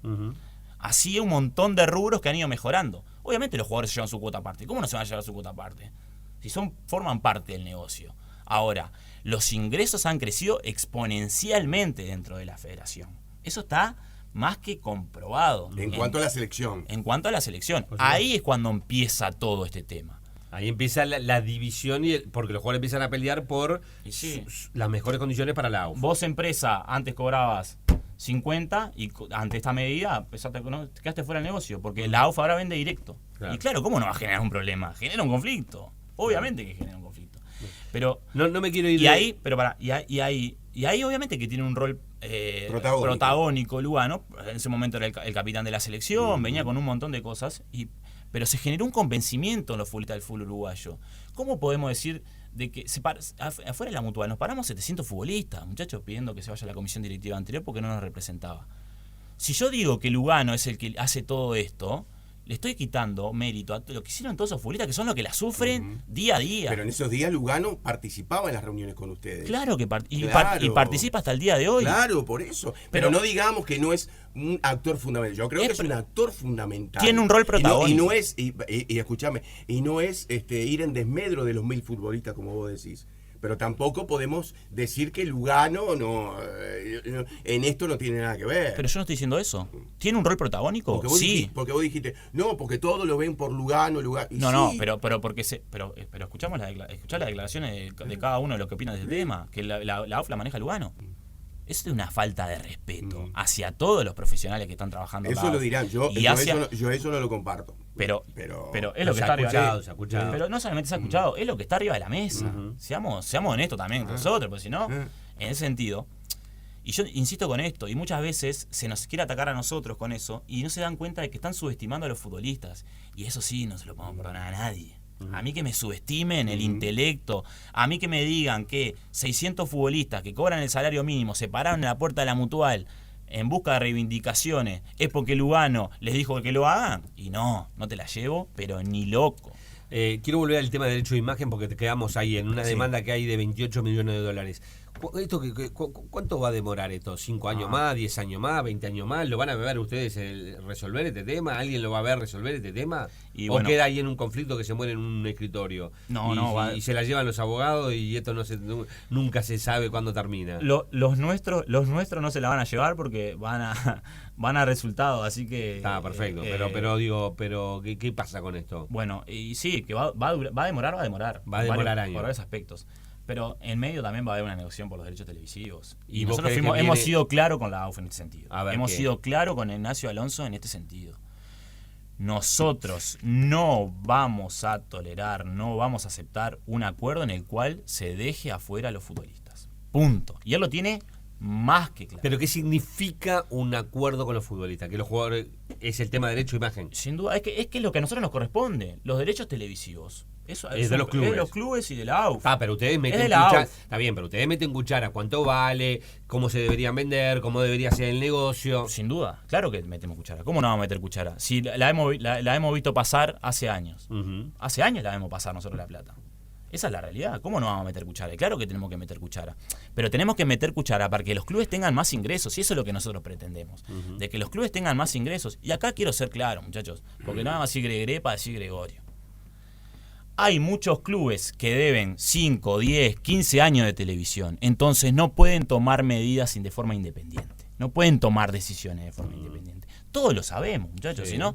B: Así un montón de rubros que han ido mejorando. Obviamente los jugadores se llevan su cuota aparte. ¿Cómo no se van a llevar su cuota aparte? Si forman parte del negocio. Ahora, los ingresos han crecido exponencialmente dentro de la federación. Eso está más que comprobado.
D: En cuanto a la selección.
B: En cuanto a la selección. Ahí es cuando empieza todo este tema.
A: Ahí empieza la división, porque los jugadores empiezan a pelear por las mejores condiciones para la AUF.
B: Vos, empresa, antes cobrabas 50 y ante esta medida te quedaste fuera del negocio, porque la AUF ahora vende directo. Claro. Y claro, ¿cómo no va a generar un problema? Genera un conflicto. Obviamente que genera un conflicto. Pero
A: no me quiero ir
B: y ahí, y ahí obviamente que tiene un rol protagónico Lugano. En ese momento era el capitán de la selección, venía con un montón de cosas pero se generó un convencimiento en los futbolistas del fútbol uruguayo. ¿Cómo podemos decir de que afuera de la Mutual nos paramos 700 futbolistas, muchachos, pidiendo que se vaya a la comisión directiva anterior porque no nos representaba? Si yo digo que Lugano es el que hace todo esto, le estoy quitando mérito a lo que hicieron todos esos futbolistas, que son los que la sufren día a día.
D: Pero en esos días Lugano participaba en las reuniones con ustedes.
B: Claro que participa hasta el día de hoy.
D: Claro, por eso. Pero no digamos que no es un actor fundamental. Yo creo que es un actor fundamental.
B: Tiene un rol protagónico.
D: Y no es, y escúchame, y no es ir en desmedro de los 1000 futbolistas, como vos decís. Pero tampoco podemos decir que Lugano en esto no tiene nada que ver.
B: Pero yo no estoy diciendo eso. ¿Tiene un rol protagónico?
D: Sí. Porque vos dijiste, no, porque todo lo ven por Lugano.
B: No, pero escuchamos las declaraciones de cada uno de los que opinan de ese tema, que la AUF la maneja Lugano. Eso es una falta de respeto hacia todos los profesionales que están trabajando.
D: Eso lo dirán, yo eso no lo comparto.
B: Pero es lo que está arriba.
A: Se ha escuchado.
B: Pero no solamente se ha escuchado, es lo que está arriba de la mesa. Seamos honestos también nosotros, porque si no, en ese sentido. Y yo insisto con esto, y muchas veces se nos quiere atacar a nosotros con eso, y no se dan cuenta de que están subestimando a los futbolistas. Y eso sí, no se lo podemos perdonar a nadie. A mí que me subestimen el intelecto, a mí que me digan que 600 futbolistas que cobran el salario mínimo se pararon en la puerta de la Mutual en busca de reivindicaciones, es porque Lugano les dijo que lo hagan. Y no te la llevo, pero ni loco.
A: Quiero volver al tema de derecho de imagen porque te quedamos ahí en una demanda que hay de 28 millones de dólares. ¿Cuánto va a demorar esto? ¿5 años más? ¿10 años más? ¿20 años más? ¿Lo van a ver ustedes resolver este tema? ¿Alguien lo va a ver resolver este tema? ¿O queda ahí en un conflicto que se muere en un escritorio? Y se la llevan los abogados y esto nunca se sabe cuándo termina.
B: Los nuestros no se la van a llevar porque van a resultados, así que...
A: Está perfecto, pero ¿qué pasa con esto?
B: Bueno, y sí, que va a demorar. Va a demorar años. Por varios aspectos. Pero en medio también va a haber una negociación por los derechos televisivos. Y nosotros hemos sido claros con la AUF en este sentido. Hemos sido claros con Ignacio Alonso en este sentido. Nosotros no vamos a tolerar, no vamos a aceptar un acuerdo en el cual se deje afuera a los futbolistas. Punto. Y él lo tiene más que claro.
A: ¿Pero qué significa un acuerdo con los futbolistas? Que los jugadores es el tema de derecho de imagen.
B: Sin duda, es que es lo que a nosotros nos corresponde. Los derechos televisivos Eso
A: Es de los clubes.
B: Es de los clubes y de la AUF.
A: Pero ustedes meten
B: Es de la
A: cuchara.
B: AUF.
A: Está bien, pero ustedes meten cuchara. ¿Cuánto vale? ¿Cómo se deberían vender? ¿Cómo debería ser el negocio?
B: Sin duda, claro que metemos cuchara. ¿Cómo no vamos a meter cuchara? Si la hemos visto pasar hace años.
A: Ujú.
B: Hace años la vemos pasar nosotros la plata. Esa es la realidad. ¿Cómo no vamos a meter cuchara? Y claro que tenemos que meter cuchara. Pero tenemos que meter cuchara para que los clubes tengan más ingresos. Y eso es lo que nosotros pretendemos. De que los clubes tengan más ingresos. Y acá quiero ser claro, muchachos. Porque no vamos a decir Gregoré para decir Gregorio. Hay muchos clubes que deben 5, 10, 15 años de televisión. Entonces no pueden tomar medidas de forma independiente. No pueden tomar decisiones de forma independiente. Todos lo sabemos, muchachos.
A: Sí.
B: Si no,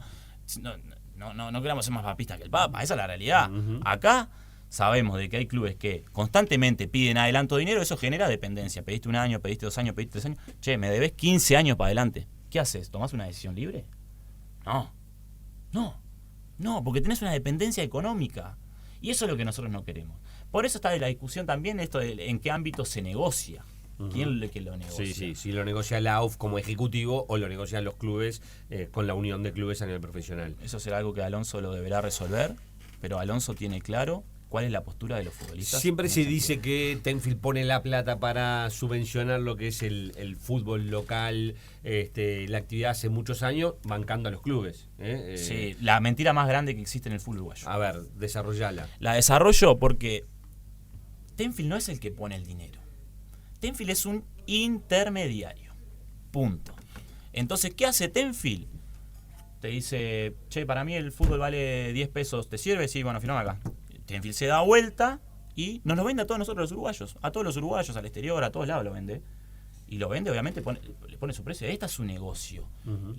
B: no queramos ser más papistas que el Papa. Esa es la realidad. Acá sabemos de que hay clubes que constantemente piden adelanto de dinero. Eso genera dependencia. Pediste un año, pediste 2 años, pediste 3 años. Che, me debes 15 años para adelante. ¿Qué haces? ¿Tomás una decisión libre? No, porque tenés una dependencia económica. Y eso es lo que nosotros no queremos. Por eso está de la discusión también esto de en qué ámbito se negocia. ¿Quién es que lo negocia?
A: Sí, si lo negocia la AUF como ejecutivo o lo negocian los clubes con la unión de clubes a nivel profesional.
B: Eso será algo que Alonso lo deberá resolver, pero Alonso tiene claro cuál es la postura de los futbolistas.
A: Siempre se dice que Tenfield pone la plata para subvencionar lo que es el fútbol local, la actividad hace muchos años, bancando a los clubes.
B: Sí, la mentira más grande que existe en el fútbol uruguayo.
A: A ver, desarrollala.
B: La desarrollo porque Tenfield no es el que pone el dinero. Tenfield es un intermediario. Punto. Entonces, ¿qué hace Tenfield? Te dice, che, para mí el fútbol vale 10 pesos, ¿te sirve? Sí, bueno, firmame acá. Tenfield se da vuelta y nos lo vende a todos nosotros los uruguayos. A todos los uruguayos, al exterior, a todos lados lo vende. Y lo vende, obviamente, le pone su precio. Este es su negocio.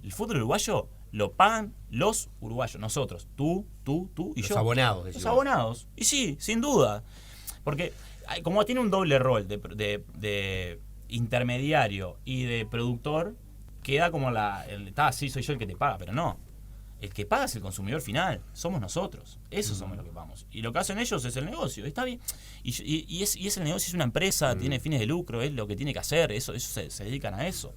B: El fútbol uruguayo lo pagan los uruguayos. Nosotros, tú y
A: Los
B: yo.
A: abonados.
B: Los
A: decimos.
B: abonados. Y sí, sin duda. Porque como tiene un doble rol de intermediario y de productor, queda como sí, soy yo el que te paga, pero no. El que paga es el consumidor final, somos nosotros. Eso somos los que pagamos. Y lo que hacen ellos es el negocio, está bien. Y es el negocio, es una empresa, tiene fines de lucro, es lo que tiene que hacer, eso se dedican a eso.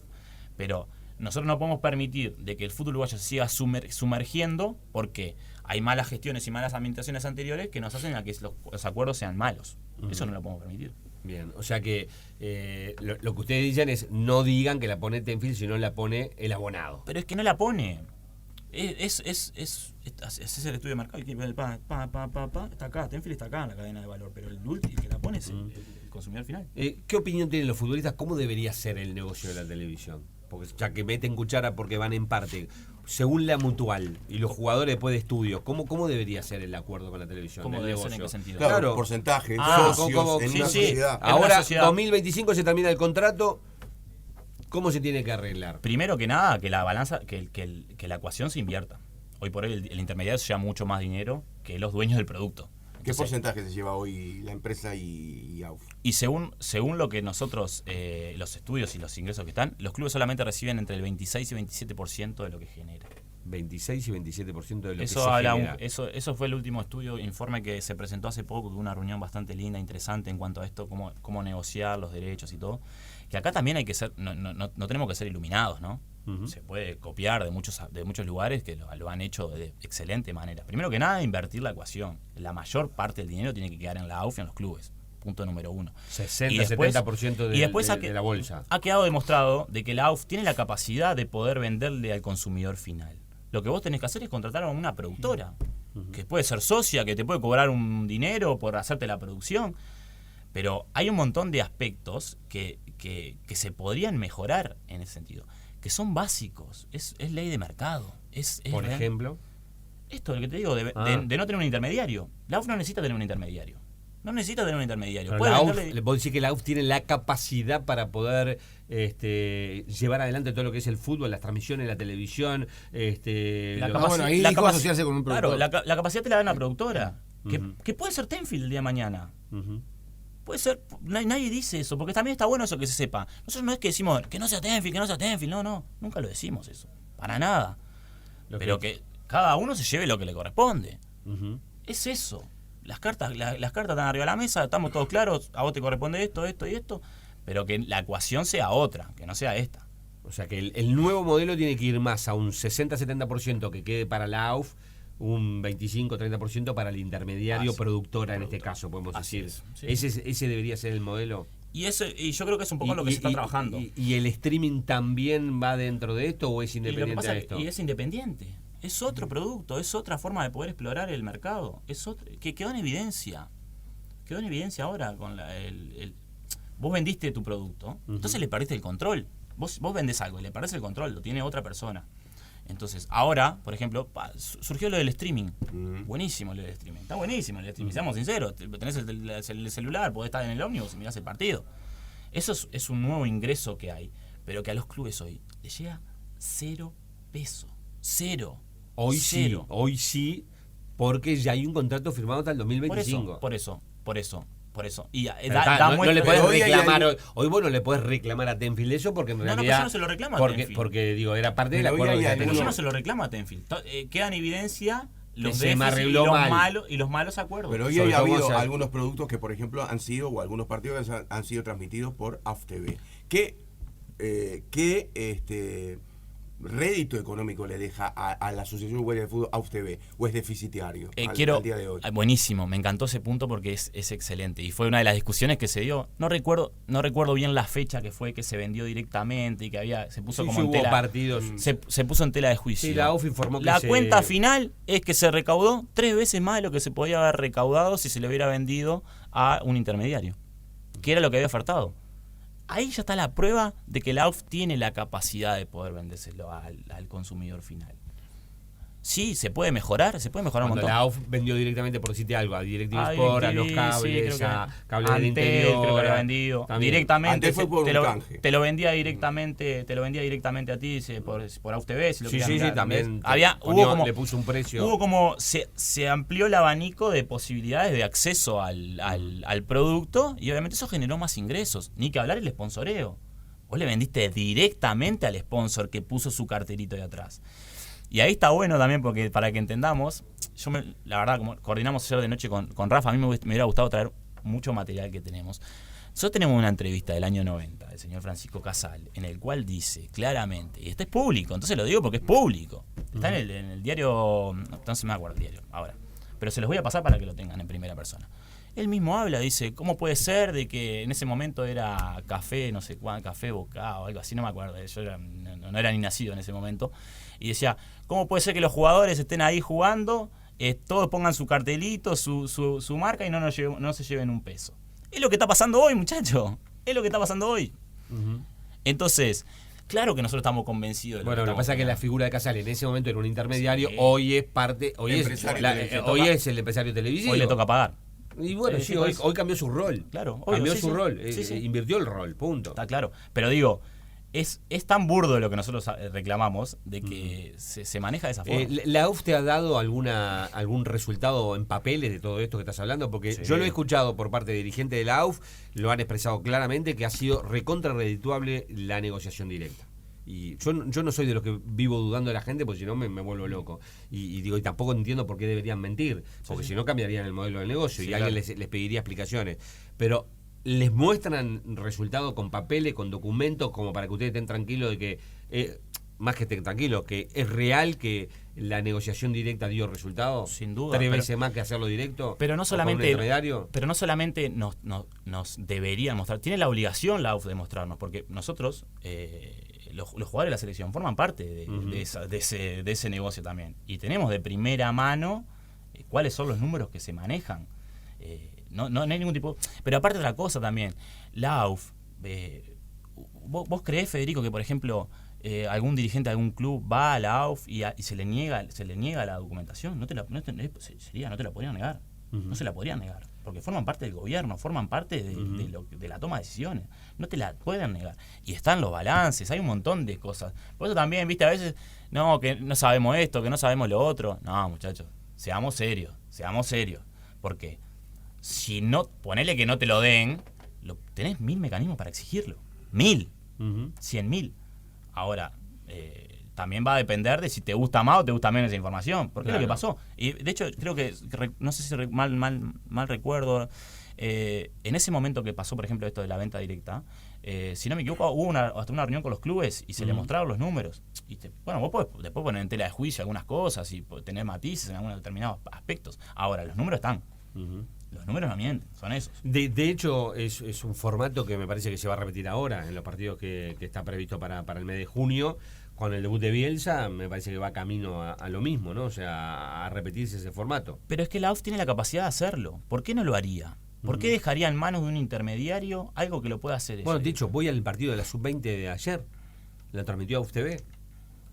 B: Pero nosotros no podemos permitir de que el fútbol uruguayo se siga sumergiendo porque hay malas gestiones y malas administraciones anteriores que nos hacen a que los acuerdos sean malos. Eso no lo podemos permitir.
A: Bien, o sea que lo que ustedes dicen es no digan que la pone Tenfield, sino la pone el abonado.
B: Pero es que no la pone. Es el estudio de mercado y está acá, Tenfield está acá en la cadena de valor, pero el que la pone es el consumidor final.
A: ¿Qué opinión tienen los futbolistas? ¿Cómo debería ser el negocio de la televisión? Porque ya que meten cuchara porque van en parte, según la mutual y los jugadores después de estudio, ¿cómo debería ser el acuerdo con la televisión?
B: ¿Cómo
A: el
B: debe ser?
A: negocio?
B: ¿En qué sentido?
D: Claro, porcentajes, socios,
A: ¿cómo?
D: en
B: Sí,
D: una
B: sí.
D: sociedad.
B: En una
A: Ahora,
B: sociedad.
A: 2025 se termina el contrato. ¿Cómo se tiene que arreglar?
B: Primero que nada, que la balanza, que la ecuación se invierta. Hoy por hoy el intermediario se lleva mucho más dinero que los dueños del producto.
D: ¿Qué
B: Entonces,
D: porcentaje se lleva hoy la empresa y AUF?
B: Y según lo que nosotros, los estudios y los ingresos que están, los clubes solamente reciben entre el 26 y 27% de lo que genera.
A: 26 y 27% de lo
B: Eso
A: que se
B: habla
A: genera.
B: eso fue el último informe que se presentó hace poco, que hubo una reunión bastante linda, interesante en cuanto a esto, cómo negociar los derechos y todo. Que acá también hay que ser, no tenemos que ser iluminados, ¿no? Se puede copiar de muchos lugares que lo han hecho de excelente manera. Primero que nada, invertir la ecuación. La mayor parte del dinero tiene que quedar en la AUF y en los clubes. Punto número 1.
A: 60-70% de la bolsa.
B: Ha quedado demostrado de que la AUF tiene la capacidad de poder venderle al consumidor final. Lo que vos tenés que hacer es contratar a una productora, que puede ser socia, que te puede cobrar un dinero por hacerte la producción. Pero hay un montón de aspectos que se podrían mejorar en ese sentido, que son básicos. Es ley de mercado.
A: Por
B: real.
A: ejemplo.
B: Esto, lo que te digo, de no tener un intermediario. La AUF no necesita tener un intermediario. No necesita tener un intermediario.
A: Pero la AUF, le puedo decir que la AUF tiene la capacidad para poder llevar adelante todo lo que es el fútbol, las transmisiones, la televisión.
C: Ahí dijo asociarse con un productor.
B: Claro, la capacidad te la da una productora. Que puede ser Tenfield el día de mañana. Puede ser, nadie dice eso, porque también está bueno eso que se sepa. Nosotros no es que decimos que no sea Tenfield, no, nunca lo decimos eso, para nada. Pero que cada uno se lleve lo que le corresponde. Es eso. Las cartas están arriba de la mesa, estamos todos claros, a vos te corresponde esto y esto, pero que la ecuación sea otra, que no sea esta.
A: O sea que el nuevo modelo tiene que ir más a un 60-70% que quede para la AUF, un 25-30% para el intermediario productora, en este caso, podemos decir. Sí. Ese debería ser el modelo.
B: Y yo creo que es un poco lo que se está trabajando.
A: ¿Y el streaming también va dentro de esto o es independiente de esto?
B: Y es independiente. Es otro producto, es otra forma de poder explorar el mercado. Que quedó en evidencia. Quedó en evidencia ahora con vos vendiste tu producto, entonces le perdiste el control. Vos vendés algo y le perdés el control, lo tiene otra persona. Entonces, ahora, por ejemplo, surgió lo del streaming. Buenísimo lo del streaming. Está buenísimo el streaming, seamos sinceros. Tenés el celular, podés estar en el ómnibus y mirás el partido. Eso es un nuevo ingreso que hay, pero que a los clubes hoy les llega 0 pesos. 0.
A: Hoy sí, porque ya hay un contrato firmado hasta el 2025.
B: Por eso. Y
A: no le puedes reclamar hoy vos no le puedes reclamar a Tenfield eso porque en realidad
B: yo no se lo reclamo a Tenfield.
A: Porque digo, era parte del acuerdo que
B: pero yo no se lo reclamo a Tenfield. Queda en evidencia los
A: déficits
B: y los malos acuerdos.
D: Pero hoy ha habido algunos productos que, por ejemplo, han sido, o algunos partidos han sido transmitidos por AUF TV. ¿Qué rédito económico le deja a la Asociación Uruguaya de Fútbol AUF TV, o es deficitario al día de hoy?
B: Buenísimo, me encantó ese punto porque es excelente y fue una de las discusiones que se dio. No recuerdo bien la fecha que fue que se vendió directamente y que se puso como en tela
A: partidos.
B: Se puso en tela de juicio.
A: Sí, la AUF informó que
B: la cuenta final es que se recaudó 3 veces más de lo que se podía haber recaudado si se le hubiera vendido a un intermediario, que era lo que había ofertado. Ahí ya está la prueba de que la AUF tiene la capacidad de poder vendérselo al consumidor final. Sí, se puede mejorar un montón.
A: La AUF vendió directamente, por decirte algo, a DirecTV Sport, a los cables, a Cable del Interior.
B: Creo que lo había vendido directamente.
D: Antes fue por un canje.
B: Te lo vendía directamente a ti por AUF TV. Si lo
A: sí, también.
B: Le
A: puso un precio.
B: Hubo como se amplió el abanico de posibilidades de acceso al producto y obviamente eso generó más ingresos. Ni que hablar el sponsoreo. Vos le vendiste directamente al sponsor que puso su cartelito de atrás. Y ahí está bueno también porque para que entendamos, la verdad, como coordinamos ayer de noche con Rafa, a mí me hubiera gustado traer mucho material que tenemos. Nosotros tenemos una entrevista del año 90 del señor Francisco Casal, en el cual dice claramente, y este es público, entonces lo digo porque es público, está en el diario, no se me acuerdo el diario ahora, pero se los voy a pasar para que lo tengan en primera persona. Él mismo habla, dice, ¿cómo puede ser de que en ese momento era café, no sé cuál, café bocado, algo así, no me acuerdo, yo no era ni nacido en ese momento, y decía, ¿cómo puede ser que los jugadores estén ahí jugando, todos pongan su cartelito, su marca y no se lleven un peso? Es lo que está pasando hoy, muchachos, es lo que está pasando hoy. Entonces, claro que nosotros estamos convencidos de
A: lo que pasa es que la figura de Casal en ese momento era un intermediario, sí. Hoy es el empresario televisivo.
B: Hoy le toca pagar.
A: Y bueno, sí, hoy cambió su rol.
B: Claro,
A: cambió su rol.
B: Sí.
A: Invirtió el rol, punto.
B: Está claro. Pero digo, es tan burdo lo que nosotros reclamamos de que se maneja de esa forma.
A: ¿La AUF te ha dado algún resultado en papeles de todo esto que estás hablando? Porque yo lo he escuchado por parte de dirigentes de la AUF, lo han expresado claramente que ha sido recontra redituable la negociación directa. Y yo no soy de los que vivo dudando de la gente, porque si no me vuelvo loco. Y digo, y tampoco entiendo por qué deberían mentir, porque si no cambiarían el modelo del negocio y alguien les pediría explicaciones. Pero les muestran resultados con papeles, con documentos, como para que ustedes estén tranquilos de que, más que estén tranquilos, que es real que la negociación directa dio resultados.
B: Sin duda.
A: 3 veces más que hacerlo directo.
B: Pero no solamente nos deberían mostrar, tiene la obligación la AUF de mostrarnos, porque nosotros, los jugadores de la selección forman parte de ese negocio también. Y tenemos de primera mano cuáles son los números que se manejan. No hay ningún tipo. Pero aparte otra cosa también, la AUF, ¿vos creés, Federico, que por ejemplo algún dirigente de algún club va a la AUF y se le niega la documentación? No te la podrían negar. No se la podrían negar, porque forman parte del gobierno, forman parte de la toma de decisiones. No te la pueden negar. Y están los balances, hay un montón de cosas. Por eso también, viste, a veces, no, que no sabemos esto, que no sabemos lo otro. No, muchachos, seamos serios. Porque si no, ponele que no te lo den, tenés 1000 mecanismos para exigirlo. 1000, 100.000. Ahora, también va a depender de si te gusta más o te gusta menos esa información, porque es lo que pasó. Y de hecho, creo que, no sé si mal recuerdo, En ese momento que pasó, por ejemplo, esto de la venta directa, si no me equivoco, hubo hasta una reunión con los clubes y se le mostraron los números. Y vos podés después poner en tela de juicio algunas cosas y tener matices en algunos determinados aspectos. Ahora, los números están. Los números no mienten, son esos.
A: De hecho, es un formato que me parece que se va a repetir ahora en los partidos que está previsto para el mes de junio. Con el debut de Bielsa, me parece que va camino a lo mismo, ¿no? O sea, a repetirse ese formato.
B: Pero es que la AUF tiene la capacidad de hacerlo. ¿Por qué no lo haría? ¿Por qué dejaría en manos de un intermediario algo que lo pueda hacer
A: Bueno, de hecho, voy al partido de la Sub-20 de ayer. Lo transmitió AUF TV.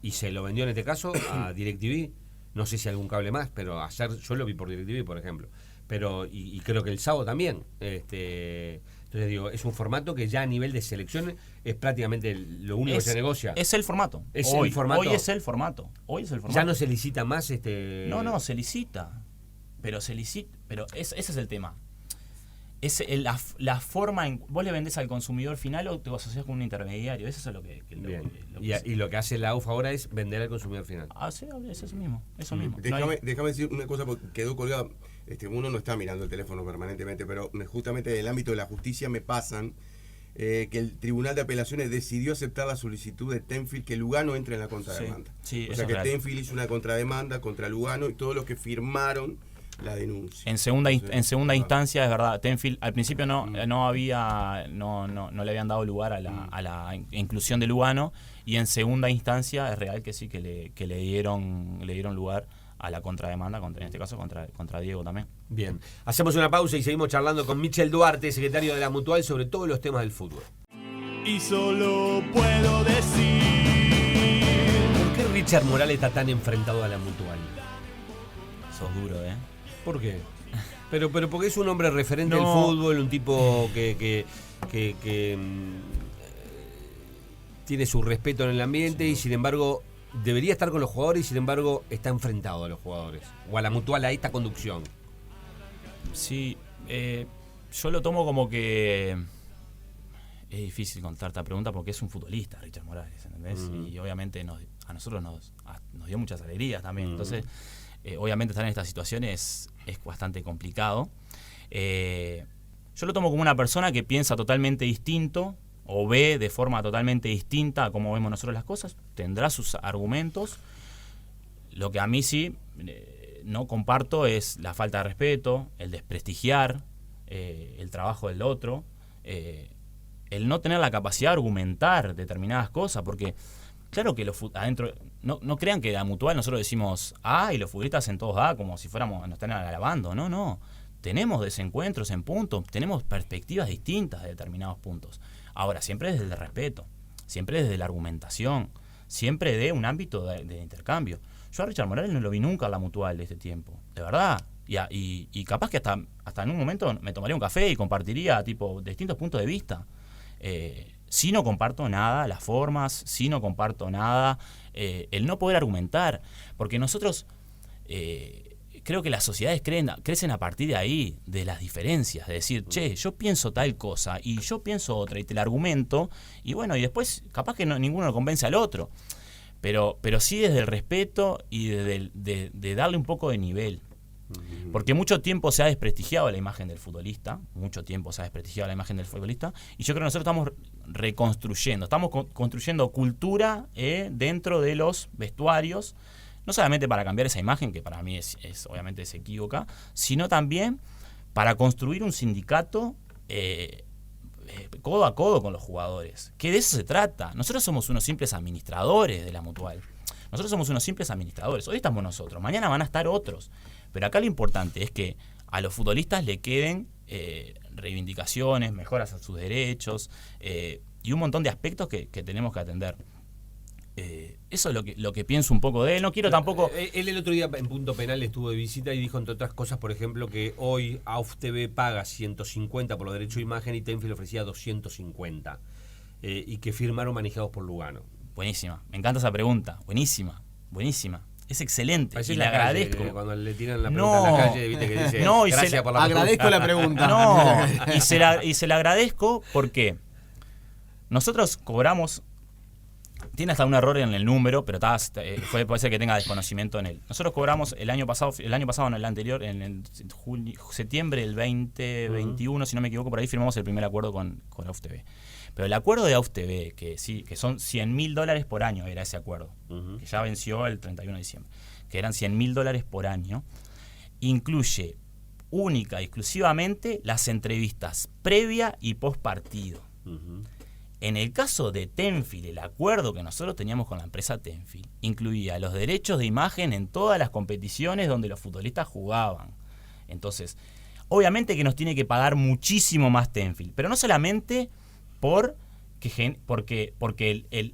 A: Y se lo vendió en este caso a DirecTV. No sé si algún cable más, pero ayer yo lo vi por DirecTV, por ejemplo. Pero y creo que el sábado también. Entonces digo, es un formato que ya a nivel de selección es prácticamente lo único que se negocia.
B: Es el formato. Hoy es el formato.
A: Ya no se licita más
B: No, se licita. Pero ese es el tema. Es la forma en vos le vendés al consumidor final o te asociás con un intermediario. Eso es lo que
A: y lo que hace la UF ahora es vender al consumidor final.
B: Sí, es eso mismo.
D: Déjame decir una cosa porque quedó colgada. Uno no está mirando el teléfono permanentemente, pero justamente en el ámbito de la justicia me pasan que el Tribunal de Apelaciones decidió aceptar la solicitud de Tenfield que Lugano entre en la contrademanda. O sea que Tenfield hizo una contrademanda contra Lugano y todos los que firmaron la denuncia.
B: En segunda instancia, es verdad, Tenfield al principio no le habían dado lugar a la inclusión de Lugano, y en segunda instancia es real que sí, que le dieron lugar a la contrademanda, en este caso contra Diego también.
A: Bien, hacemos una pausa y seguimos charlando con Michel Duarte, secretario de la Mutual, sobre todos los temas del fútbol.
E: Y solo puedo decir...
A: ¿Por qué Richard Morales está tan enfrentado a la Mutual?
B: Sos duro,
A: ¿Por qué? Pero porque es un hombre referente del fútbol, un tipo que tiene su respeto en el ambiente y sin embargo debería estar con los jugadores y sin embargo está enfrentado a los jugadores o a la Mutual, a esta conducción.
B: Sí, yo lo tomo como que es difícil contestar esta pregunta porque es un futbolista, Richard Morales, ¿entendés? Y obviamente a nosotros nos dio muchas alegrías también. Entonces, obviamente estar en esta situación es bastante complicado. Yo lo tomo como una persona que piensa totalmente distinto o ve de forma totalmente distinta a cómo vemos nosotros las cosas, tendrá sus argumentos. Lo que a mí sí no comparto es la falta de respeto, el desprestigiar el trabajo del otro, el no tener la capacidad de argumentar determinadas cosas, porque claro que adentro, no crean que la Mutual nosotros decimos A y los futbolistas en todos A como si nos están alabando, no. Tenemos desencuentros en puntos, tenemos perspectivas distintas de determinados puntos. Ahora, siempre desde el respeto, siempre desde la argumentación, siempre de un ámbito de intercambio. Yo a Richard Morales no lo vi nunca en la Mutual de este tiempo, de verdad. Y capaz que hasta en un momento me tomaría un café y compartiría distintos puntos de vista. Sí no comparto nada las formas, sí no comparto nada el no poder argumentar, porque nosotros... creo que las sociedades crecen a partir de ahí, de las diferencias, de decir, yo pienso tal cosa y yo pienso otra y te la argumento, y bueno, y después capaz que ninguno lo convence al otro, pero sí desde el respeto y de darle un poco de nivel, porque mucho tiempo se ha desprestigiado la imagen del futbolista, y yo creo que nosotros estamos reconstruyendo, estamos construyendo cultura dentro de los vestuarios, no solamente para cambiar esa imagen, que para mí obviamente se equivoca, sino también para construir un sindicato codo a codo con los jugadores. Que de eso se trata. Nosotros somos unos simples administradores de la Mutual. Hoy estamos nosotros, mañana van a estar otros. Pero acá lo importante es que a los futbolistas le queden reivindicaciones, mejoras a sus derechos y un montón de aspectos que tenemos que atender. Eso es lo que pienso un poco de él. No quiero tampoco...
A: Él el otro día en Punto Penal estuvo de visita y dijo, entre otras cosas, por ejemplo, que hoy AUF TV paga 150 por los derechos de imagen y Tenfield ofrecía 250 y que firmaron manejados por Lugano.
B: Buenísima, me encanta esa pregunta. Buenísima. Es excelente. Y le agradezco.
A: Cuando le tiran la pregunta en la calle, viste que dice, gracias por la
C: agradezco la pregunta.
B: No, y se la agradezco porque nosotros cobramos tiene hasta un error en el número, pero puede ser que tenga desconocimiento en él. Nosotros cobramos el año pasado, en el anterior, en el septiembre del 2021, si no me equivoco, por ahí firmamos el primer acuerdo con AUF TV. Pero el acuerdo de AUF TV, que son $100.000 por año, era ese acuerdo, que ya venció el 31 de diciembre, que eran $100.000 por año, incluye única y exclusivamente las entrevistas previa y post partido. En el caso de Tenfield, el acuerdo que nosotros teníamos con la empresa Tenfield incluía los derechos de imagen en todas las competiciones donde los futbolistas jugaban. Entonces, obviamente que nos tiene que pagar muchísimo más Tenfield, pero no solamente porque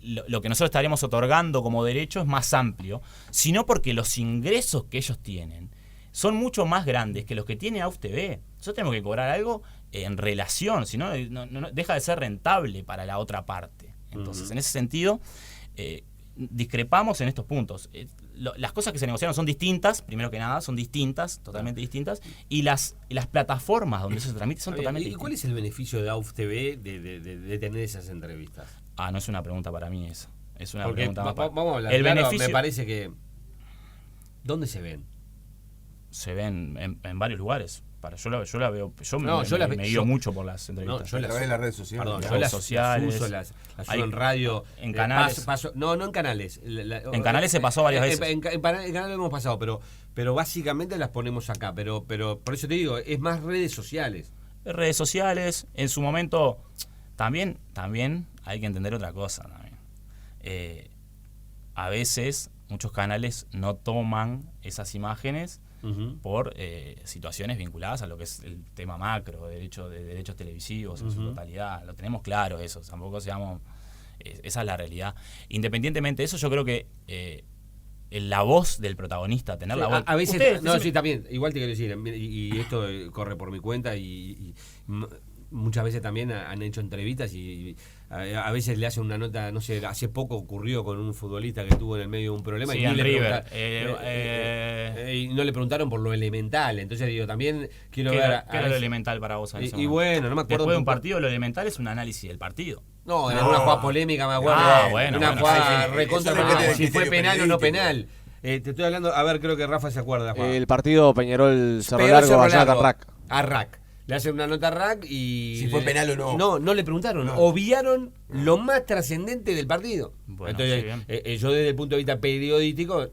B: lo que nosotros estaríamos otorgando como derecho es más amplio, sino porque los ingresos que ellos tienen son mucho más grandes que los que tiene AUF TV. Nosotros tenemos que cobrar algo en relación, si no, no deja de ser rentable para la otra parte. Entonces, en ese sentido, discrepamos en estos puntos. Las cosas que se negociaron son distintas, primero que nada, son distintas, totalmente distintas, y las plataformas donde eso se transmite son totalmente distintas.
A: ¿Y cuál es el beneficio de AUF TV de tener esas entrevistas?
B: No es una pregunta para mí esa. Es una pregunta más para...
A: Vamos a hablar. Me parece que... ¿Dónde se ven?
B: Se ven en varios lugares. Yo la veo. Me guío mucho por las entrevistas.
D: Yo las veo en las redes sociales.
B: Perdón, yo las
A: uso, las uso en radio.
B: En canales.
A: No en canales.
B: En canales se pasó varias veces.
A: En canales hemos pasado, pero básicamente las ponemos acá. Pero por eso te digo, es más redes sociales.
B: Redes sociales, en su momento, también hay que entender otra cosa. También. A veces, muchos canales no toman esas imágenes por situaciones vinculadas a lo que es el tema macro, de derechos televisivos en su totalidad. Lo tenemos claro eso, tampoco seamos... esa es la realidad. Independientemente de eso, yo creo que la voz del protagonista, tener la voz...
A: A veces... Sí, también, igual te quiero decir, y esto corre por mi cuenta y muchas veces también han hecho entrevistas y a veces le hacen una nota, no sé, hace poco ocurrió con un futbolista que tuvo en el medio un problema
B: y
A: no le preguntaron por lo elemental. Entonces digo, también quiero ver...
B: ¿Qué era lo elemental para vos?
A: Y bueno, no me acuerdo.
B: Después de un partido, lo elemental es un análisis del partido.
A: No, era una jugada polémica, me acuerdo. Una jugada recontra, si fue penal o no penal. Te estoy hablando, a ver, creo que Rafa se acuerda.
F: El partido Peñarol Cerro Largo, Vallenar
A: a RAC. Le hacen una nota a RAC y...
D: Si fue penal o
A: no. No le preguntaron. Obviaron lo más trascendente del partido.
B: Bueno,
A: entonces, yo desde el punto de vista periodístico,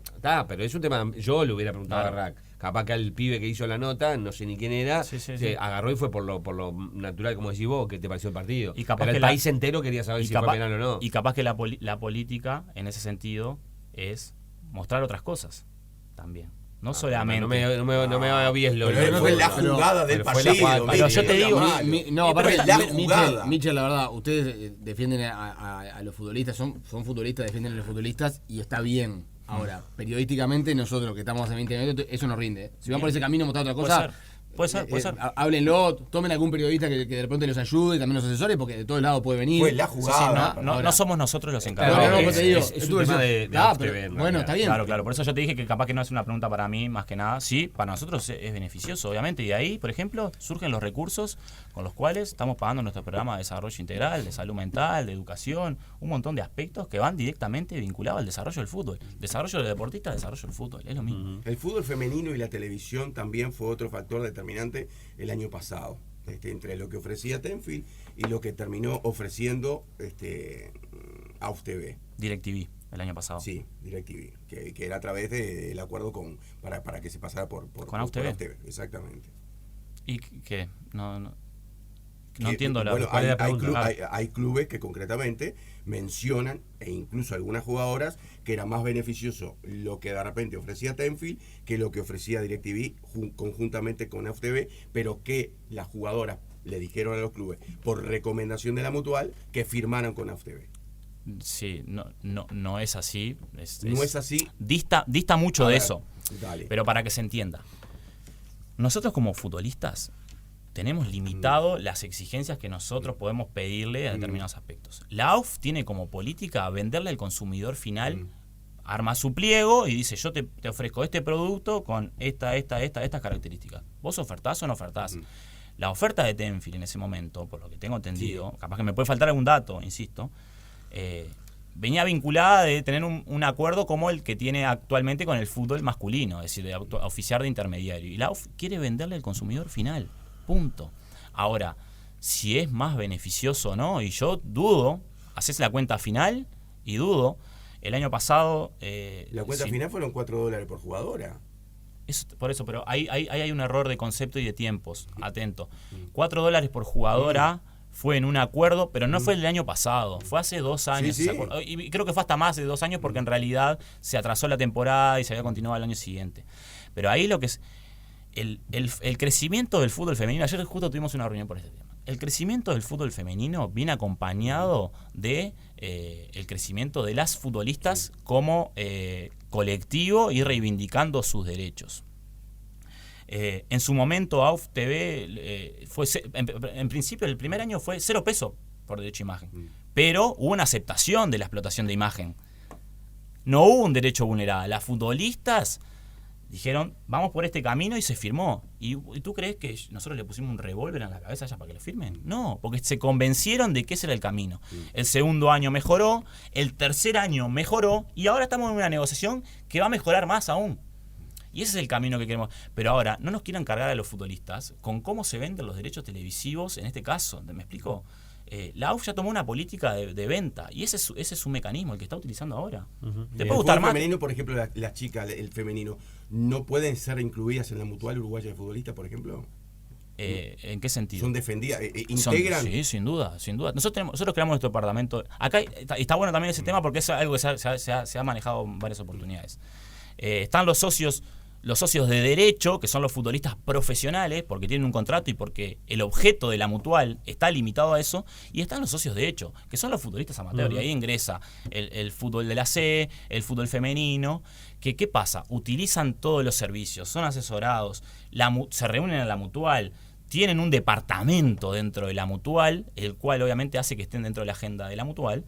A: pero es un tema... Yo le hubiera preguntado a RAC. Capaz que al pibe que hizo la nota, no sé ni quién era, se agarró y fue por lo natural, como decís vos, que te pareció el partido.
B: Y capaz
A: pero
B: que
A: el país entero quería saber si fue penal o no.
B: Y capaz que la política, en ese sentido, es mostrar otras cosas también. No solamente.
A: No me obvies lo
D: pero fue la jugada del partido.
B: Pero yo te digo.
C: Michel, la verdad, ustedes defienden a los futbolistas, son futbolistas, defienden a los futbolistas y está bien. Ahora, periodísticamente, nosotros que estamos hace 20 minutos, eso nos rinde. Si van por ese camino a mostrar otra cosa.
B: Puede ser.
C: Háblenlo, tomen algún periodista que de repente los ayude, también los asesore, porque de todos lados puede venir.
D: Fue la jugada.
B: No somos nosotros los encargados.
C: Es un tema de bueno, está bien.
B: Claro. Por eso yo te dije que capaz que no es una pregunta para mí, más que nada. Sí, para nosotros es beneficioso, obviamente. Y de ahí, por ejemplo, surgen los recursos con los cuales estamos pagando nuestro programa de desarrollo integral, de salud mental, de educación, un montón de aspectos que van directamente vinculados al desarrollo del fútbol. Desarrollo del deportista, desarrollo del fútbol, es lo mismo.
D: El fútbol femenino y la televisión también fue otro factor determinante el año pasado, entre lo que ofrecía Tenfield y lo que terminó ofreciendo AUF TV.
B: DirecTV, el año pasado.
D: Sí, DirecTV, que era a través del acuerdo para que se pasara por
B: AUF TV.
D: Exactamente.
B: ¿Y qué? No entiendo
D: bueno, hay clubes que concretamente mencionan, e incluso algunas jugadoras, que era más beneficioso lo que de repente ofrecía Tenfield que lo que ofrecía DirecTV conjuntamente con AUF TV, pero que las jugadoras le dijeron a los clubes, por recomendación de la Mutual, que firmaran con AUF TV.
B: Sí, no es así.
D: No es así.
B: Dista mucho de eso.
D: Dale.
B: Pero para que se entienda. Nosotros como futbolistas tenemos limitado las exigencias que nosotros podemos pedirle a determinados aspectos. La AUF tiene como política venderle al consumidor final, arma su pliego y dice, yo te ofrezco este producto con estas características. ¿Vos ofertás o no ofertás? La oferta de Tenfield en ese momento, por lo que tengo entendido, capaz que me puede faltar algún dato, insisto, venía vinculada de tener un acuerdo como el que tiene actualmente con el fútbol masculino, es decir, de oficiar de intermediario. Y la AUF quiere venderle al consumidor final, punto. Ahora, si es más beneficioso o no, y yo dudo, haces la cuenta final y dudo. El año pasado...
D: la cuenta final fueron $4 por jugadora.
B: Por eso, pero ahí hay un error de concepto y de tiempos, atento. $4 por jugadora fue en un acuerdo, pero no fue el año pasado, fue hace 2 años.
D: Sí.
B: Y creo que fue hasta más de 2 años porque en realidad se atrasó la temporada y se había continuado el año siguiente. Pero ahí lo que es el crecimiento del fútbol femenino, ayer justo tuvimos una reunión por este tema. El crecimiento del fútbol femenino viene acompañado de el crecimiento de las futbolistas como colectivo y reivindicando sus derechos. En su momento AUF TV fue en principio el primer año fue 0 pesos por derecho a imagen, pero hubo una aceptación de la explotación de imagen. No hubo un derecho vulnerado. Las futbolistas dijeron, vamos por este camino y se firmó. ¿Y tú crees que nosotros le pusimos un revólver en la cabeza ya para que lo firmen? No, porque se convencieron de que ese era el camino. El segundo año mejoró, el tercer año mejoró y ahora estamos en una negociación que va a mejorar más aún. Y ese es el camino que queremos. Pero ahora, no nos quieran cargar a los futbolistas con cómo se venden los derechos televisivos en este caso. ¿Me explico? La AUF ya tomó una política de venta y ese es su mecanismo, el que está utilizando ahora. ¿Te puede gustar más?
D: El femenino, por ejemplo, las chicas, el femenino, ¿no pueden ser incluidas en la mutual uruguaya de futbolistas, por ejemplo?
B: ¿En qué sentido?
D: ¿Son defendidas? ¿Integran?
B: Sí, sin duda, sin duda. Nosotros creamos nuestro departamento. Acá está bueno también ese tema porque es algo que se ha manejado en varias oportunidades. Están los socios de derecho, que son los futbolistas profesionales, porque tienen un contrato y porque el objeto de la mutual está limitado a eso, y están los socios de hecho, que son los futbolistas amateurs, y ahí ingresa el fútbol de la C, el fútbol femenino, que ¿qué pasa? Utilizan todos los servicios, son asesorados, se reúnen en la mutual, tienen un departamento dentro de la mutual, el cual obviamente hace que estén dentro de la agenda de la mutual,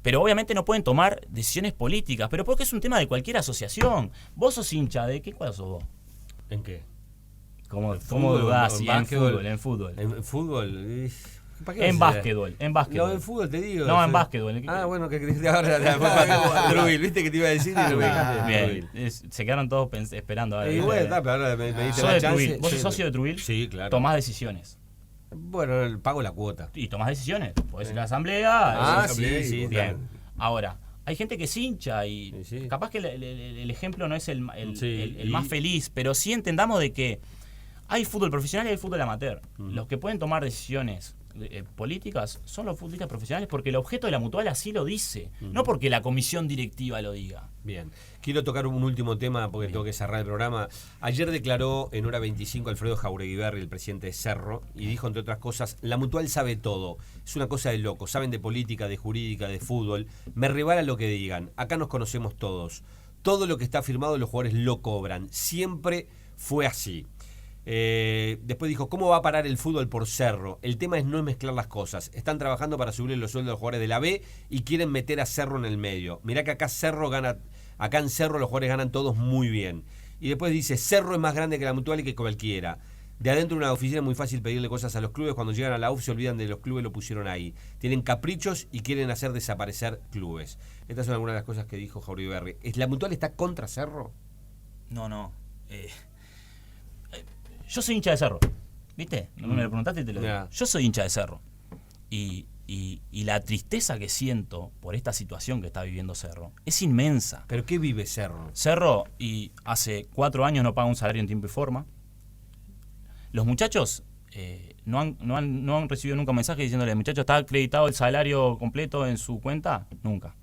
B: pero obviamente no pueden tomar decisiones políticas, pero porque es un tema de cualquier asociación. Vos sos hincha de ¿qué cuadro sos vos?
A: ¿En qué?
B: ¿Cómo dudás? En fútbol.
A: ¿En fútbol?
B: En básquetbol.
A: No, en fútbol te digo.
B: No, en básquetbol.
A: Bueno, que ahora Trujillo, ¿viste que te iba a decir? Y no me dejaste.
B: Bien, se quedaron todos esperando.
A: Pero ahora me diste la chance.
B: ¿Vos sos socio de Trujillo?
A: Sí, claro.
B: Tomás decisiones.
A: Bueno, pago la cuota.
B: Y tomás decisiones. Podés ir a la asamblea.
A: Sí.
B: Bien. Claro. Ahora, hay gente que es hincha y capaz que el ejemplo no es el más feliz, pero sí entendamos de que hay fútbol profesional y hay fútbol amateur. Los que pueden tomar decisiones políticas son los futbolistas profesionales porque el objeto de la mutual así lo dice, no porque la comisión directiva lo diga.
A: Bien, quiero tocar un último tema porque tengo que cerrar el programa. Ayer declaró en hora 25 Alfredo Jaureguiberri, el presidente de Cerro, y dijo, entre otras cosas, la mutual sabe todo, es una cosa de loco, saben de política, de jurídica, de fútbol, me rebala lo que digan, acá nos conocemos todos, todo lo que está firmado los jugadores lo cobran, siempre fue así. Después dijo, ¿cómo va a parar el fútbol por Cerro? El tema es no mezclar las cosas. Están trabajando para subir los sueldos de los jugadores de la B y quieren meter a Cerro en el medio. Mirá que acá en Cerro los jugadores ganan todos muy bien. Y después dice, Cerro es más grande que la mutual y que cualquiera. De adentro de una oficina es muy fácil pedirle cosas a los clubes. Cuando llegan a la UF se olvidan de los clubes, lo pusieron ahí. Tienen caprichos y quieren hacer desaparecer clubes. Estas son algunas de las cosas que dijo Jaureguiberri. ¿La mutual está contra Cerro?
B: No. Yo soy hincha de Cerro, ¿viste? Me lo preguntaste y te lo digo. Yo soy hincha de Cerro. Y la tristeza que siento por esta situación que está viviendo Cerro es inmensa.
A: ¿Pero qué vive Cerro?
B: Cerro, y hace 4 años no paga un salario en tiempo y forma. Los muchachos no han recibido nunca un mensaje diciéndole, muchachos, ¿está acreditado el salario completo en su cuenta? Nunca.